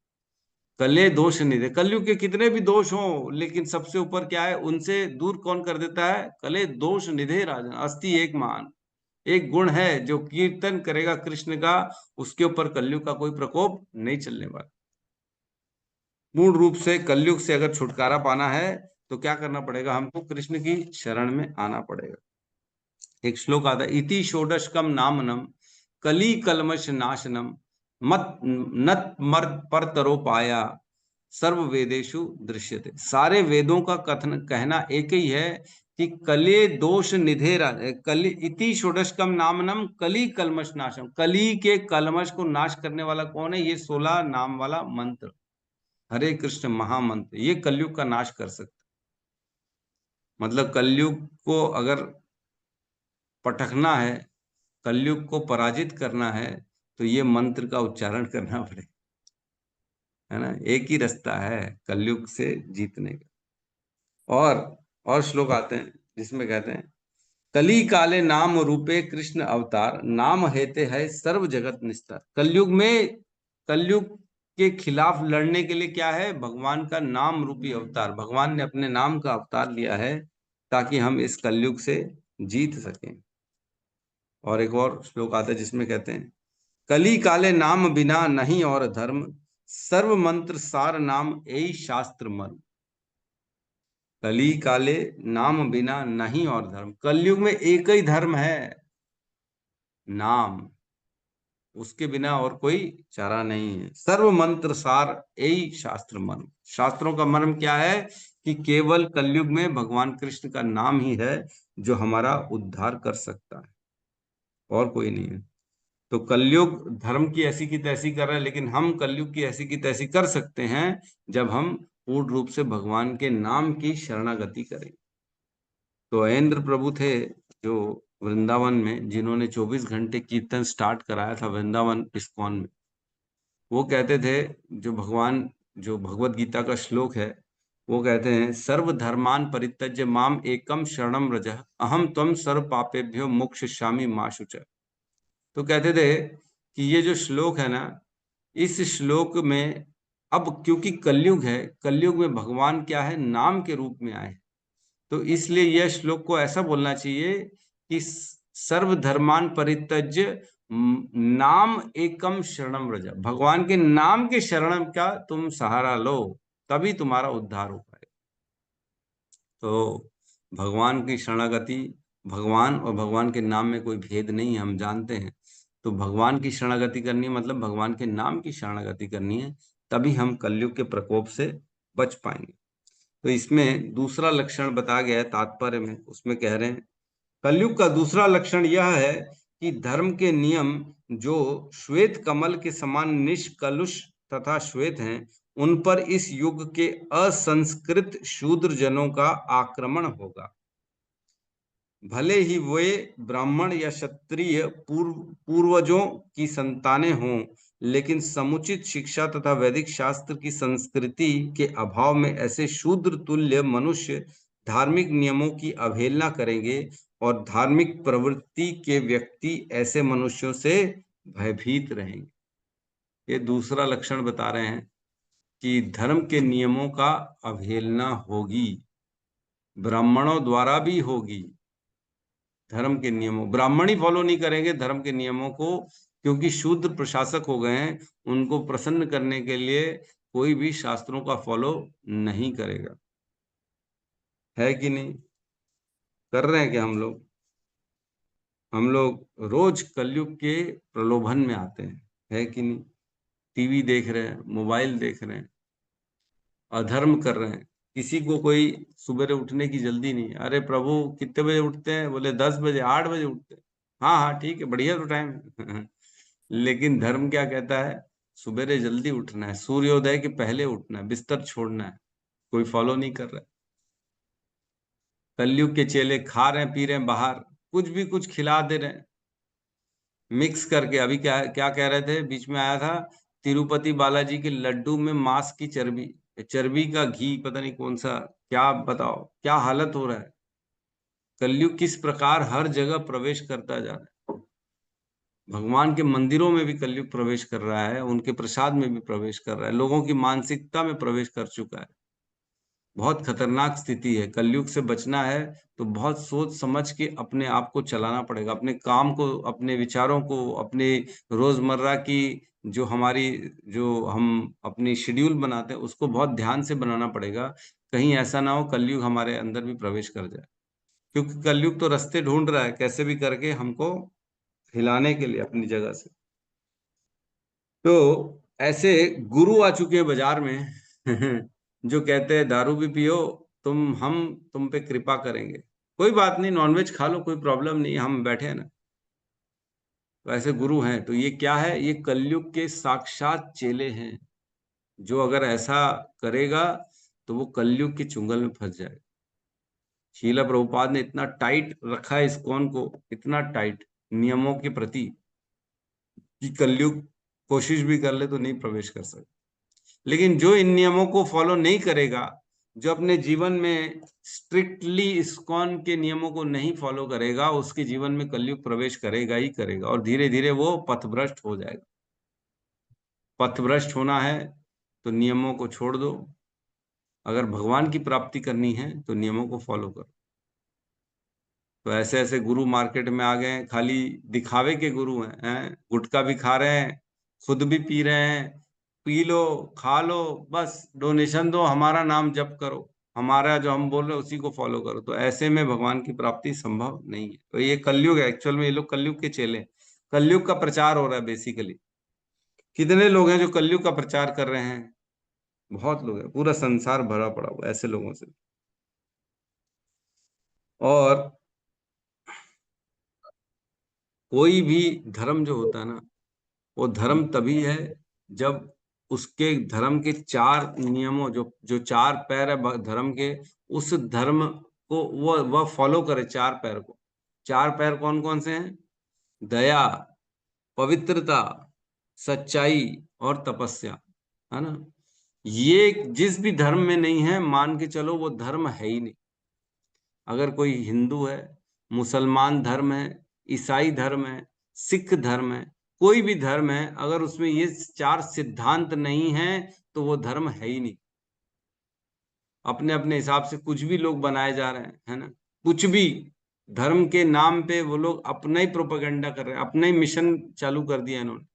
कले दोष निधे, कलयुग के कितने भी दोष हों, लेकिन सबसे ऊपर क्या है, उनसे दूर कौन कर देता है? कले दोष निधे राजन अस्ति एक महान, एक गुण है जो कीर्तन करेगा कृष्ण का, उसके ऊपर कलयुग का कोई प्रकोप नहीं चलने वाला। पूर्ण रूप से कलयुग से अगर छुटकारा पाना है तो क्या करना पड़ेगा? हमको कृष्ण की शरण में आना पड़ेगा। एक श्लोक आता है, इति षोडशकम नामनम कली कलमश नाशनम मत नत मर पर तरो पाया सर्व वेदेशु दृश्यते। सारे वेदों का कथन कहना एक ही है कि कले दोष निधे कली इति षोडशकम नामनम कली कलमश नाशम, कली के कलमश को नाश करने वाला कौन है? ये 16 नाम वाला मंत्र, हरे कृष्ण महामंत्र, ये कलयुग का नाश कर सकता। मतलब कलयुग को अगर पटकना है, कलयुग को पराजित करना है, तो ये मंत्र का उच्चारण करना पड़ेगा, है ना। एक ही रास्ता है कलयुग से जीतने का। और श्लोक आते हैं जिसमें कहते हैं, कली काले नाम रूपे कृष्ण अवतार, नाम हेते है सर्व जगत निस्तार। कलयुग में, कलयुग के खिलाफ लड़ने के लिए क्या है? भगवान का नाम रूपी अवतार, भगवान ने अपने नाम का अवतार लिया है ताकि हम इस कलयुग से जीत सकें। और एक और श्लोक आता है जिसमें कहते हैं, कली काले नाम बिना नहीं और धर्म, सर्व मंत्र सार नाम यही शास्त्र मर्म। कली काले नाम बिना नहीं और धर्म, कलयुग में एक ही धर्म है, नाम, उसके बिना और कोई चारा नहीं है। सर्व मंत्र सार यही शास्त्र मर्म, शास्त्रों का मर्म क्या है? कि केवल कलयुग में भगवान कृष्ण का नाम ही है जो हमारा उद्धार कर सकता है, और कोई नहीं है। तो कलयुग धर्म की ऐसी की तैसी कर रहा है, लेकिन हम कलयुग की ऐसी की तैसी कर सकते हैं जब हम पूर्ण रूप से भगवान के नाम की शरणागति करें। तो ऐन्द्र प्रभु थे जो वृंदावन में, जिन्होंने 24 घंटे कीर्तन स्टार्ट कराया था वृंदावन इस्कॉन में। वो कहते थे, जो भगवान, जो भगवत गीता का श्लोक है, वो कहते हैं, सर्व धर्मान परित्यज्य माम एकम शरणम व्रज अहम त्वम सर्व पापेभ्यो मोक्षयिष्यामि मा शुचः। तो कहते थे कि ये जो श्लोक है ना, इस श्लोक में, अब क्योंकि कलयुग है, कलयुग में भगवान क्या है? नाम के रूप में आए, तो इसलिए यह श्लोक को ऐसा बोलना चाहिए कि सर्व धर्मान परित्यज्य नाम एकम शरणम व्रज, भगवान के नाम के शरण का तुम सहारा लो, तभी तुम्हारा उद्धार हो पाए। तो भगवान की शरणागति भगवान और भगवान के नाम में कोई भेद नहीं है, हम जानते हैं। तो भगवान की शरणागति करनी है, मतलब भगवान के नाम की शरणागति करनी है, तभी हम कलयुग के प्रकोप से बच पाएंगे। तो इसमें दूसरा लक्षण बताया गया है तात्पर्य में, उसमें कह रहे हैं कलयुग का दूसरा लक्षण यह है कि धर्म के नियम जो श्वेत कमल के समान निष्कलुष तथा श्वेत हैं, उन पर इस युग के असंस्कृत शूद्र जनों का आक्रमण होगा। भले ही वे ब्राह्मण या क्षत्रिय पूर्वजों की संतानें हों, लेकिन समुचित शिक्षा तथा वैदिक शास्त्र की संस्कृति के अभाव में ऐसे शूद्र तुल्य मनुष्य धार्मिक नियमों की अवहेलना करेंगे और धार्मिक प्रवृत्ति के व्यक्ति ऐसे मनुष्यों से भयभीत रहेंगे। ये दूसरा लक्षण बता रहे हैं कि धर्म के नियमों का अवहेलना होगी, ब्राह्मणों द्वारा भी होगी। धर्म के नियमों, ब्राह्मण ही फॉलो नहीं करेंगे धर्म के नियमों को, क्योंकि शूद्र प्रशासक हो गए हैं, उनको प्रसन्न करने के लिए कोई भी शास्त्रों का फॉलो नहीं करेगा। है कि नहीं? कर रहे हैं क्या हम लोग? हम लोग रोज कलयुग के प्रलोभन में आते हैं, है कि नहीं? टीवी देख रहे हैं, मोबाइल देख रहे हैं, अधर्म कर रहे हैं। किसी को कोई सुबह उठने की जल्दी नहीं, अरे प्रभु कितने बजे उठते हैं? बोले 10 बजे, 8 बजे उठते हैं। हाँ हाँ ठीक है, बढ़िया तो टाइम है। लेकिन धर्म क्या कहता है? सुबेरे जल्दी उठना है, सूर्योदय के पहले उठना है, बिस्तर छोड़ना है। कोई फॉलो नहीं कर रहा है। कलयुग के चेले खा रहे हैं, पी रहे हैं, बाहर कुछ भी कुछ खिला दे रहे हैं मिक्स करके। अभी क्या क्या कह रहे थे, बीच में आया था, तिरुपति बालाजी के लड्डू में मांस की चर्बी, चर्बी का घी, पता नहीं कौन सा, क्या बताओ क्या हालत हो रहा है। कलयुग किस प्रकार हर जगह प्रवेश करता जा रहा है। भगवान के मंदिरों में भी कलयुग प्रवेश कर रहा है, उनके प्रसाद में भी प्रवेश कर रहा है, लोगों की मानसिकता में प्रवेश कर चुका है। बहुत खतरनाक स्थिति है। कलयुग से बचना है तो बहुत सोच समझ के अपने आप को चलाना पड़ेगा, अपने काम को, अपने विचारों को, अपने रोजमर्रा की जो हमारी, जो हम अपनी शेड्यूल बनाते हैं, उसको बहुत ध्यान से बनाना पड़ेगा। कहीं ऐसा ना हो कलयुग हमारे अंदर भी प्रवेश कर जाए, क्योंकि कलयुग तो रास्ते ढूंढ रहा है कैसे भी करके हमको हिलाने के लिए अपनी जगह से। तो ऐसे गुरु आ चुके हैं बाजार में जो कहते हैं दारू भी पियो, हम तुम पे कृपा करेंगे, कोई बात नहीं, नॉनवेज खा लो, कोई प्रॉब्लम नहीं, हम बैठे हैं ना। तो ऐसे गुरु हैं। तो ये क्या है? ये कलयुग के साक्षात चेले हैं। जो अगर ऐसा करेगा तो वो कलयुग के चुंगल में फंस जाएगा। शीला प्रभुपाद ने इतना टाइट रखा है इस्कॉन को, इतना टाइट नियमों के प्रति, कि कलयुग कोशिश भी कर ले तो नहीं प्रवेश कर सकता। लेकिन जो इन नियमों को फॉलो नहीं करेगा, जो अपने जीवन में स्ट्रिक्टली इस्कॉन के नियमों को नहीं फॉलो करेगा, उसके जीवन में कलयुग प्रवेश करेगा ही करेगा, और धीरे धीरे वो पथभ्रष्ट हो जाएगा। पथभ्रष्ट होना है तो नियमों को छोड़ दो, अगर भगवान की प्राप्ति करनी है तो नियमों को फॉलो करो। तो ऐसे ऐसे गुरु मार्केट में आ गए हैं, खाली दिखावे के गुरु हैं, गुटखा भी खा रहे हैं, खुद भी पी रहे हैं, पी लो, खा लो, बस डोनेशन दो, हमारा नाम जप करो, हमारा जो हम बोल रहे हैं उसी को फॉलो करो। तो ऐसे में भगवान की प्राप्ति संभव नहीं है। तो ये कलयुग है, एक्चुअल में ये लोग कलयुग के चेले, कलयुग का प्रचार हो रहा है बेसिकली। कितने लोग हैं जो कलयुग का प्रचार कर रहे हैं? बहुत लोग हैं, पूरा संसार भरा पड़ा हुआ है ऐसे लोगों से। और कोई भी धर्म जो होता है ना, वो धर्म तभी है जब उसके धर्म के 4 नियमों, जो जो 4 पैर है धर्म के, उस धर्म को वह फॉलो करे। 4 पैर को, 4 पैर कौन कौन से हैं? दया, पवित्रता, सच्चाई और तपस्या, है ना। ये जिस भी धर्म में नहीं है, मान के चलो वो धर्म है ही नहीं। अगर कोई हिंदू है, मुसलमान धर्म है, ईसाई धर्म है, सिख धर्म है, कोई भी धर्म है, अगर उसमें ये 4 सिद्धांत नहीं है तो वो धर्म है ही नहीं। अपने अपने हिसाब से कुछ भी लोग बनाए जा रहे हैं, है ना, कुछ भी धर्म के नाम पे वो लोग अपना ही प्रोपेगेंडा कर रहे हैं, अपना ही मिशन चालू कर दिया इन्होंने।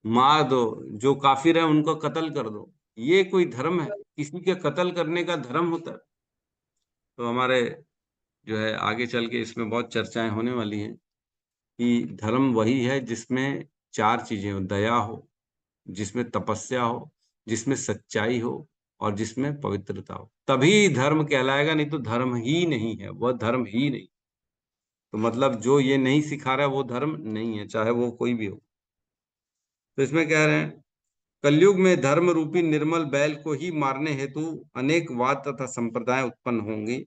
मार दो, जो काफिर है उनको कत्ल कर दो। ये कोई धर्म है? किसी के कत्ल करने का धर्म होता है? तो हमारे जो है आगे चल के इसमें बहुत चर्चाएं होने वाली हैं कि धर्म वही है जिसमें चार चीजें हो, दया हो, जिसमें तपस्या हो, जिसमें सच्चाई हो और जिसमें पवित्रता हो, तभी धर्म कहलाएगा, नहीं तो धर्म ही नहीं है, वह धर्म ही नहीं। तो मतलब जो ये नहीं सिखा रहा है वो धर्म नहीं है, चाहे वो कोई भी हो। तो इसमें कह रहे हैं कलयुग में धर्म रूपी निर्मल बैल को ही मारने हेतु अनेक वाद तथा संप्रदाय उत्पन्न होंगे।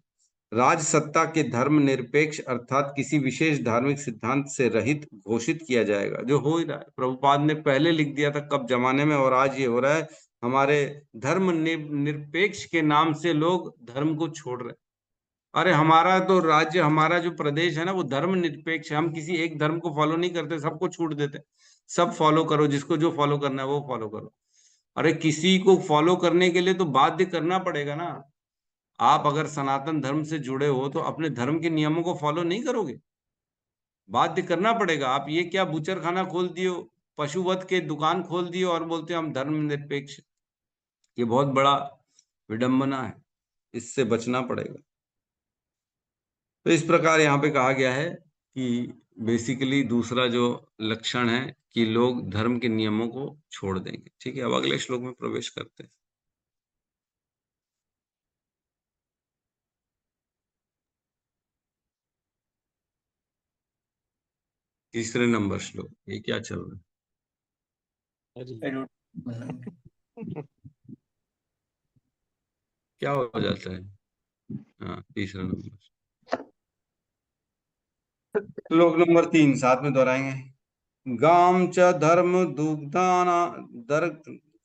राज सत्ता के धर्म निरपेक्ष अर्थात किसी विशेष धार्मिक सिद्धांत से रहित घोषित किया जाएगा, जो हो ही रहा है। प्रभुपाद ने पहले लिख दिया था कब जमाने में, और आज ये हो रहा है। हमारे धर्म निरपेक्ष के नाम से लोग धर्म को छोड़ रहे हैं। अरे हमारा तो राज्य, हमारा जो प्रदेश है ना, वो धर्म निरपेक्ष है। हम किसी एक धर्म को फॉलो नहीं करते, सबको छूट देते। सब फॉलो करो, जिसको जो फॉलो करना है वो फॉलो करो। अरे किसी को फॉलो करने के लिए तो बाध्य करना पड़ेगा ना। आप अगर सनातन धर्म से जुड़े हो तो अपने धर्म के नियमों को फॉलो नहीं करोगे, बाध्य करना पड़ेगा। आप ये क्या बूचर खाना खोल दियो, पशुवध के दुकान खोल दियो और बोलते हो हम धर्म निरपेक्ष। ये बहुत बड़ा विडंबना है, इससे बचना पड़ेगा। तो इस प्रकार यहाँ पे कहा गया है कि बेसिकली दूसरा जो लक्षण है कि लोग धर्म के नियमों को छोड़ देंगे। ठीक है, अब अगले श्लोक में प्रवेश करते हैं। तीसरे नंबर श्लोक, ये क्या चल रहा है? क्या हो जाता है? हाँ, तीसरा नंबर श्लोक नंबर 3 साथ में दोहराएंगे। गाम च धर्म दुग्धाना दर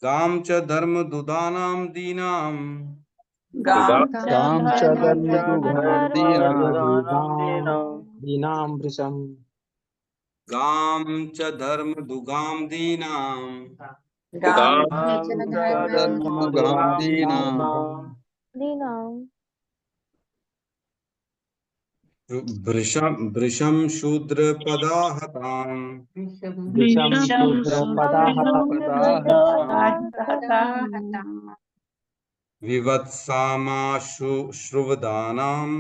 गाम च धर्म दुधानाम दीनाम गाम गाम च धर्म दीनां वृषम् गाम च धर्म दुगाम दीनाम गाम धर्मदुगां दीनां वृषम वृषम शूद्र पदाहताम वृषं विवत्सामाशु श्रुवदानाम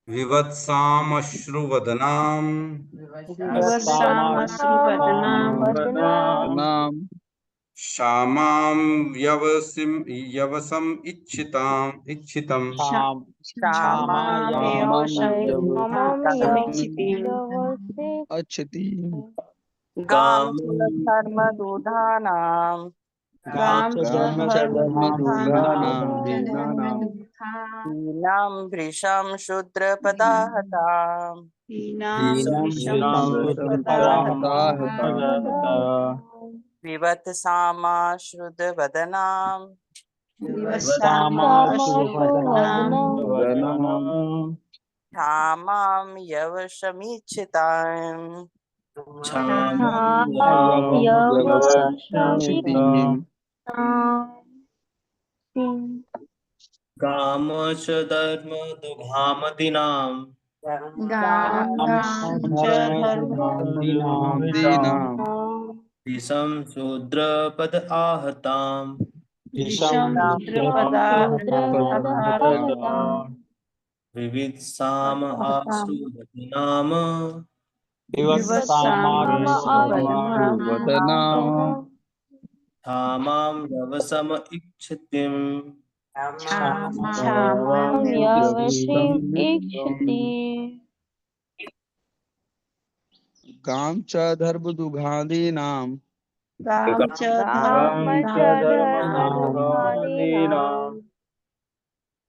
विवत्सामश्रुवदनाम क्षामां यवसम इच्छितम अच्छति गाम धर्मदूधानां दीनानां दीनां वृषं शूद्रपदाहताम् विवत्सामाश्रुतवदनां क्षामां यवशमीच्छिताम् गाम च धर्म दुघामदीनां दिशं शूद्रपद आहताम् विवित्साम आश्रुवदनाम क्षामां यवसम इच्छतिम् गाम च धर्मदुगादीनां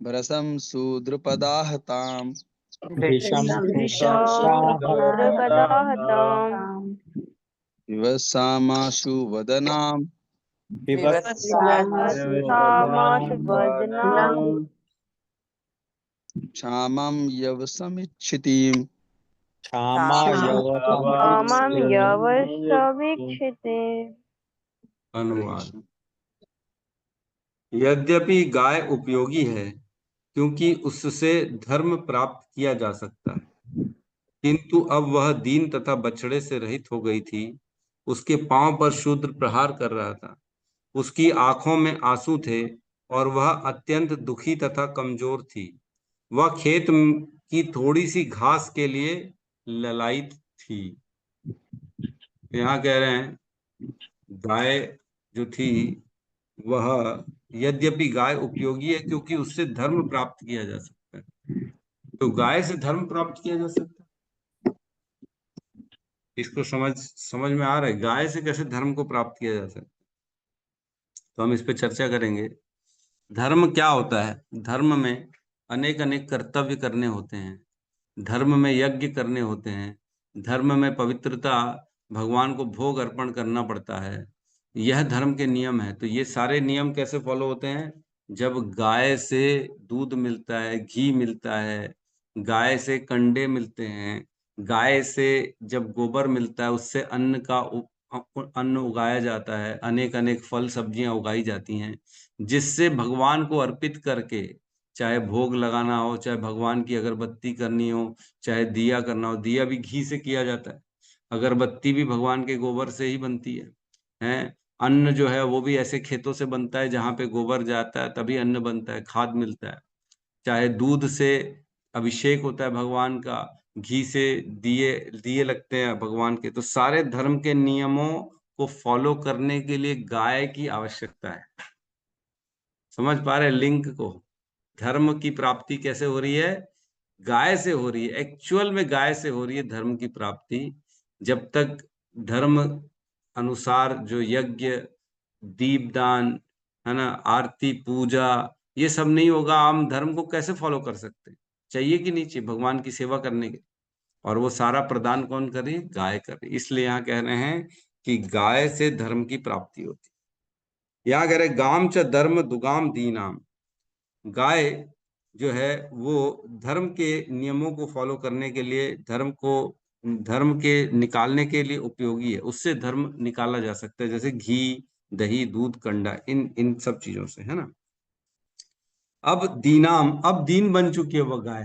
भरसं शूद्रपदाहताम् विवस्सामाशु वदनाम् क्षामं यवसमिच्छितिम् अनुवाद। यद्यपि गाय उपयोगी है क्योंकि उससे धर्म प्राप्त किया जा सकता है, किंतु अब वह दीन तथा बछड़े से रहित हो गई थी। उसके पांव पर शूद्र प्रहार कर रहा था। उसकी आंखों में आंसू थे और वह अत्यंत दुखी तथा कमजोर थी। वह खेत की थोड़ी सी घास के लिए ललायित थी। यहाँ कह रहे हैं गाय जो थी वह, यद्यपि गाय उपयोगी है क्योंकि उससे धर्म प्राप्त किया जा सकता है। तो गाय से धर्म प्राप्त किया जा सकता है, इसको समझ में आ रहा है गाय से कैसे धर्म को प्राप्त किया जा सकता है। तो हम इस पे चर्चा करेंगे। धर्म क्या होता है? धर्म में अनेक अनेक कर्तव्य करने होते हैं, धर्म में यज्ञ करने होते हैं, धर्म में पवित्रता, भगवान को भोग अर्पण करना पड़ता है। यह धर्म के नियम है। तो ये सारे नियम कैसे फॉलो होते हैं? जब गाय से दूध मिलता है, घी मिलता है, गाय से कंडे मिलते हैं, गाय से जब गोबर मिलता है उससे अन्न उगाया जाता है, अनेक अनेक फल सब्जियां उगाई जाती हैं, जिससे भगवान को अर्पित करके, चाहे भोग लगाना हो, चाहे भगवान की अगरबत्ती करनी हो, चाहे दिया करना हो। दिया भी घी से किया जाता है, अगरबत्ती भी भगवान के गोबर से ही बनती है। हैं, अन्न जो है वो भी ऐसे खेतों से बनता है जहाँ पे गोबर जाता है तभी अन्न बनता है, खाद मिलता है। चाहे दूध से अभिषेक होता है भगवान का, घी से दिए दिए लगते हैं भगवान के। तो सारे धर्म के नियमों को फॉलो करने के लिए गाय की आवश्यकता है। समझ पा रहे लिंक को? धर्म की प्राप्ति कैसे हो रही है? गाय से हो रही है, एक्चुअल में गाय से हो रही है धर्म की प्राप्ति। जब तक धर्म अनुसार जो यज्ञ, दीपदान, है ना, आरती, पूजा, ये सब नहीं होगा, हम धर्म को कैसे फॉलो कर सकते? चाहिए कि नहीं चाहिए भगवान की सेवा करने के? और वो सारा प्रदान कौन कर रही है? गाय कर रही है। इसलिए यहाँ कह रहे हैं कि गाय से धर्म की प्राप्ति होती है। यहाँ कह रहे गाम च धर्म दुगाम दीनाम। गाय जो है वो धर्म के नियमों को फॉलो करने के लिए, धर्म के निकालने के लिए उपयोगी है। उससे धर्म निकाला जा सकता है, जैसे घी, दही, दूध, कंडा, इन इन सब चीजों से, है ना। अब दीनाम, अब दीन बन चुकी है वह गाय,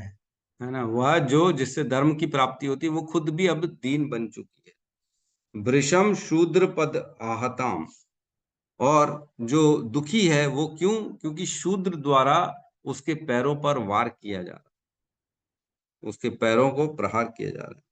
है ना। वह जो जिससे धर्म की प्राप्ति होती है वो खुद भी अब दीन बन चुकी है। वृषम शूद्र पद आहताम, और जो दुखी है वो क्यों? क्योंकि शूद्र द्वारा उसके पैरों पर वार किया जा रहा, उसके पैरों को प्रहार किया जा रहा है।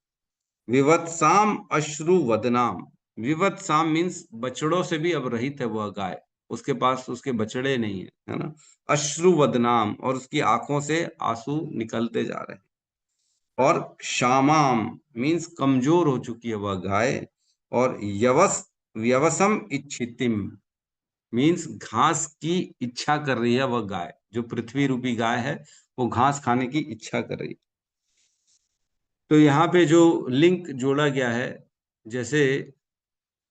विवत्साम अश्रु वदनाम, विवत्साम मीन्स बछड़ों से भी अब रहित है वह गाय, उसके पास उसके बछड़े नहीं है ना। अश्रु वदनाम, और उसकी आंखों से आंसू निकलते जा रहे हैं। और शामाम मीन्स कमजोर हो चुकी है वह गाय। और व्यवसम इच्छितिम मीन्स घास की इच्छा कर रही है वह गाय, जो पृथ्वी रूपी गाय है वो घास खाने की इच्छा कर रही है। तो यहाँ पे जो लिंक जोड़ा गया है, जैसे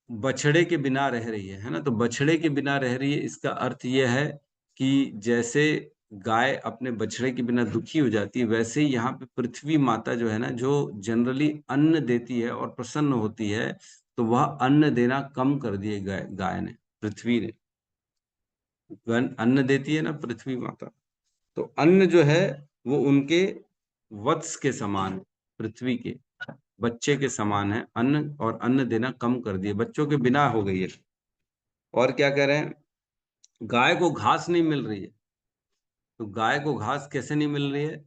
बछड़े के बिना रह रही है ना, तो बछड़े के बिना रह रही है, इसका अर्थ यह है कि जैसे गाय अपने बछड़े के बिना दुखी हो जाती है, वैसे ही यहाँ पे पृथ्वी माता जो है ना, जो जनरली अन्न देती है और प्रसन्न होती है, तो वह अन्न देना कम कर दिए गाय ने, पृथ्वी ने। अन्न देती है ना पृथ्वी माता, तो अन्न जो है वो उनके वत्स के समान, पृथ्वी के बच्चे के समान है अन्न, और अन्न देना कम कर दिए, बच्चों के बिना हो गई है। और क्या कह रहे हैं? गाय को घास नहीं मिल रही है। तो गाय को घास कैसे नहीं मिल रही है?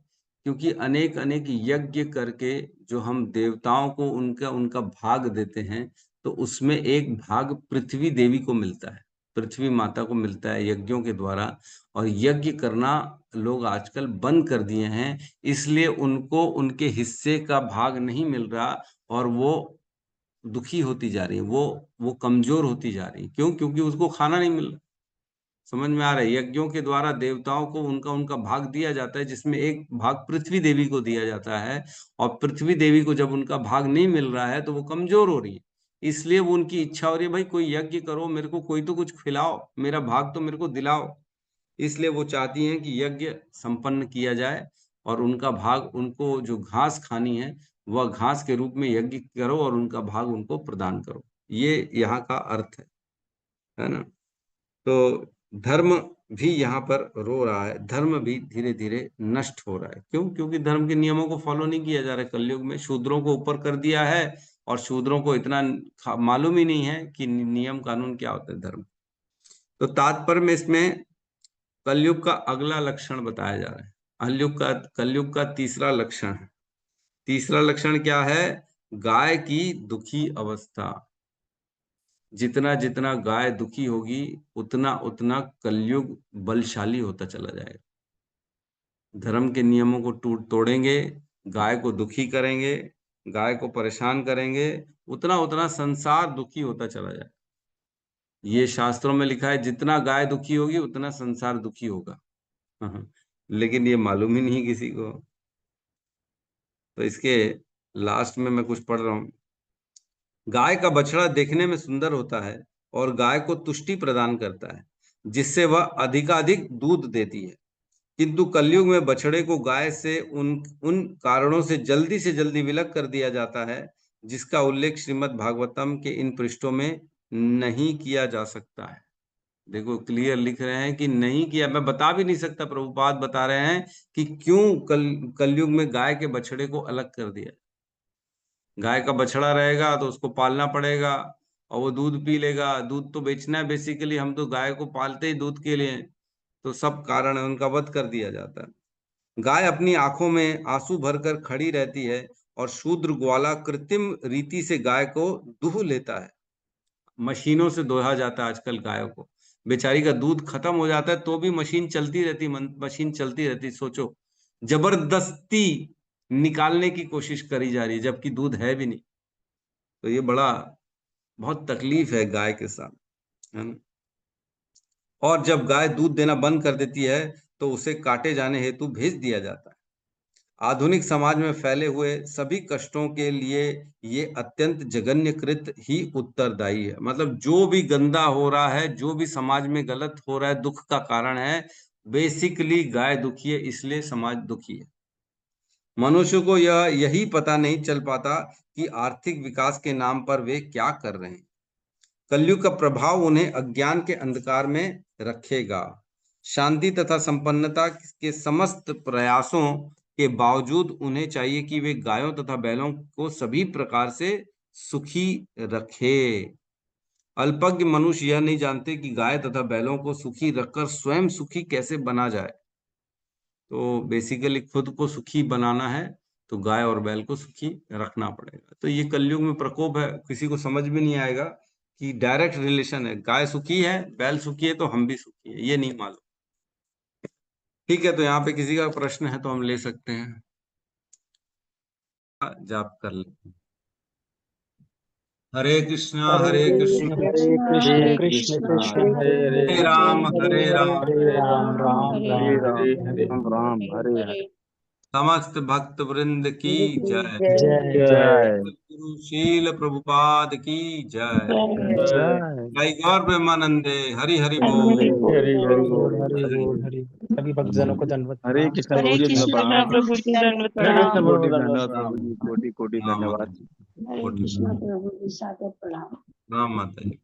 क्योंकि अनेक अनेक यज्ञ करके जो हम देवताओं को उनका उनका भाग देते हैं, तो उसमें एक भाग पृथ्वी देवी को मिलता है, पृथ्वी माता को मिलता है यज्ञों के द्वारा। और यज्ञ करना लोग आजकल बंद कर दिए हैं, इसलिए उनको उनके हिस्से का भाग नहीं मिल रहा, और वो दुखी होती जा रही है, वो कमजोर होती जा रही है। क्यों? क्योंकि उसको खाना नहीं मिल रहा। समझ में आ रहा है? यज्ञों के द्वारा देवताओं को उनका उनका भाग दिया जाता है, जिसमें एक भाग पृथ्वी देवी को दिया जाता है, और पृथ्वी देवी को जब उनका भाग नहीं मिल रहा है तो वो कमजोर हो रही है। इसलिए वो उनकी इच्छा हो रही है, भाई कोई यज्ञ करो, मेरे को कोई तो कुछ खिलाओ, मेरा भाग तो मेरे को दिलाओ। इसलिए वो चाहती हैं कि यज्ञ संपन्न किया जाए, और उनका भाग, उनको जो घास खानी है वह घास के रूप में यज्ञ करो, और उनका भाग उनको प्रदान करो। ये यहाँ का अर्थ है ना। तो धर्म भी यहाँ पर रो रहा है, धर्म भी धीरे धीरे नष्ट हो रहा है। क्यों? क्योंकि धर्म के नियमों को फॉलो नहीं किया जा रहा है। कलयुग में शूद्रों को ऊपर कर दिया है, और शूद्रों को इतना मालूम ही नहीं है कि नियम कानून क्या होता है धर्म। तो तात्पर्य में इसमें कलयुग का अगला लक्षण बताया जा रहा है। कलयुग का तीसरा लक्षण है। तीसरा लक्षण क्या है? गाय की दुखी अवस्था। जितना जितना गाय दुखी होगी उतना उतना कलयुग बलशाली होता चला जाएगा। धर्म के नियमों को तोड़ेंगे, गाय को दुखी करेंगे, गाय को परेशान करेंगे, उतना उतना संसार दुखी होता चला जाएगा। ये शास्त्रों में लिखा है, जितना गाय दुखी होगी उतना संसार दुखी होगा। लेकिन ये मालूम ही नहीं किसी को। तो इसके लास्ट में मैं कुछ पढ़ रहा हूं। गाय का बछड़ा देखने में सुंदर होता है और गाय को तुष्टि प्रदान करता है, जिससे वह अधिकाधिक दूध देती है। किंतु कलयुग में बछड़े को गाय से उन कारणों से जल्दी विलग कर दिया जाता है, जिसका उल्लेख श्रीमद् भागवतम के इन पृष्ठों में नहीं किया जा सकता है। देखो क्लियर लिख रहे हैं कि नहीं किया, मैं बता भी नहीं सकता। प्रभुपाद बता रहे हैं कि क्यों कलयुग में गाय के बछड़े को अलग कर दिया। गाय का बछड़ा रहेगा तो उसको पालना पड़ेगा और वो दूध पी लेगा। दूध तो बेचना है बेसिकली, हम तो गाय को पालते ही दूध के लिए। तो सब कारण है, उनका वध कर दिया जाता है। गाय अपनी आंखों में आंसू भरकर खड़ी रहती है और शूद्र ग्वाला कृत्रिम रीति से गाय को दूह लेता है। मशीनों से दोहा जाता है आजकल गायों को। बेचारी का दूध खत्म हो जाता है तो भी मशीन चलती रहती। सोचो, जबरदस्ती निकालने की कोशिश करी जा रही है, जबकि दूध है भी नहीं। तो ये बहुत तकलीफ है गाय के साथ, है ना। और जब गाय दूध देना बंद कर देती है तो उसे काटे जाने हेतु भेज दिया जाता है। आधुनिक समाज में फैले हुए सभी कष्टों के लिए ये अत्यंत जघन्यकृत ही उत्तरदायी है। मतलब जो भी गंदा हो रहा है, जो भी समाज में गलत हो रहा है, दुख का कारण है बेसिकली गाय दुखी है, इसलिए समाज दुखी है। मनुष्य को यही पता नहीं चल पाता कि आर्थिक विकास के नाम पर वे क्या कर रहे हैं। कलयुग का प्रभाव उन्हें अज्ञान के अंधकार में रखेगा। शांति तथा संपन्नता के समस्त प्रयासों के बावजूद उन्हें चाहिए कि वे गायों तथा बैलों को सभी प्रकार से सुखी रखे। अल्पज्ञ मनुष्य यह नहीं जानते कि गाय तथा बैलों को सुखी रखकर स्वयं सुखी कैसे बना जाए। तो बेसिकली खुद को सुखी बनाना है तो गाय और बैल को सुखी रखना पड़ेगा। तो ये कलयुग में प्रकोप है, किसी को समझ भी नहीं आएगा कि डायरेक्ट रिलेशन है। गाय सुखी है, बैल सुखी है तो हम भी सुखी है, ये नहीं मालूम। ठीक है, तो यहाँ पे किसी का प्रश्न है तो हम ले सकते हैं, जाप कर लेते हैं। हरे कृष्णा हरे कृष्णा हरे कृष्ण हरे राम हरे राम राम हरे राम हरे हरे। समस्त भक्त वृंद की जय। जय जय गुरु शील प्रभुपाद की जय। जय जय गौर ब्रह्मानंदे। हरि हरि बोल। हरि बोल, हरि सभी भक्तजनों को दंडवत हरे प्रणाम। कृष्ण प्रभु जी, धन्यवाद। प्रभु जी दंडवत कोटि प्रणाम। कोटि धन्यवाद प्रभु जी, कोटि कोटि राम धन्यवाद। माता जी। राम माता जी।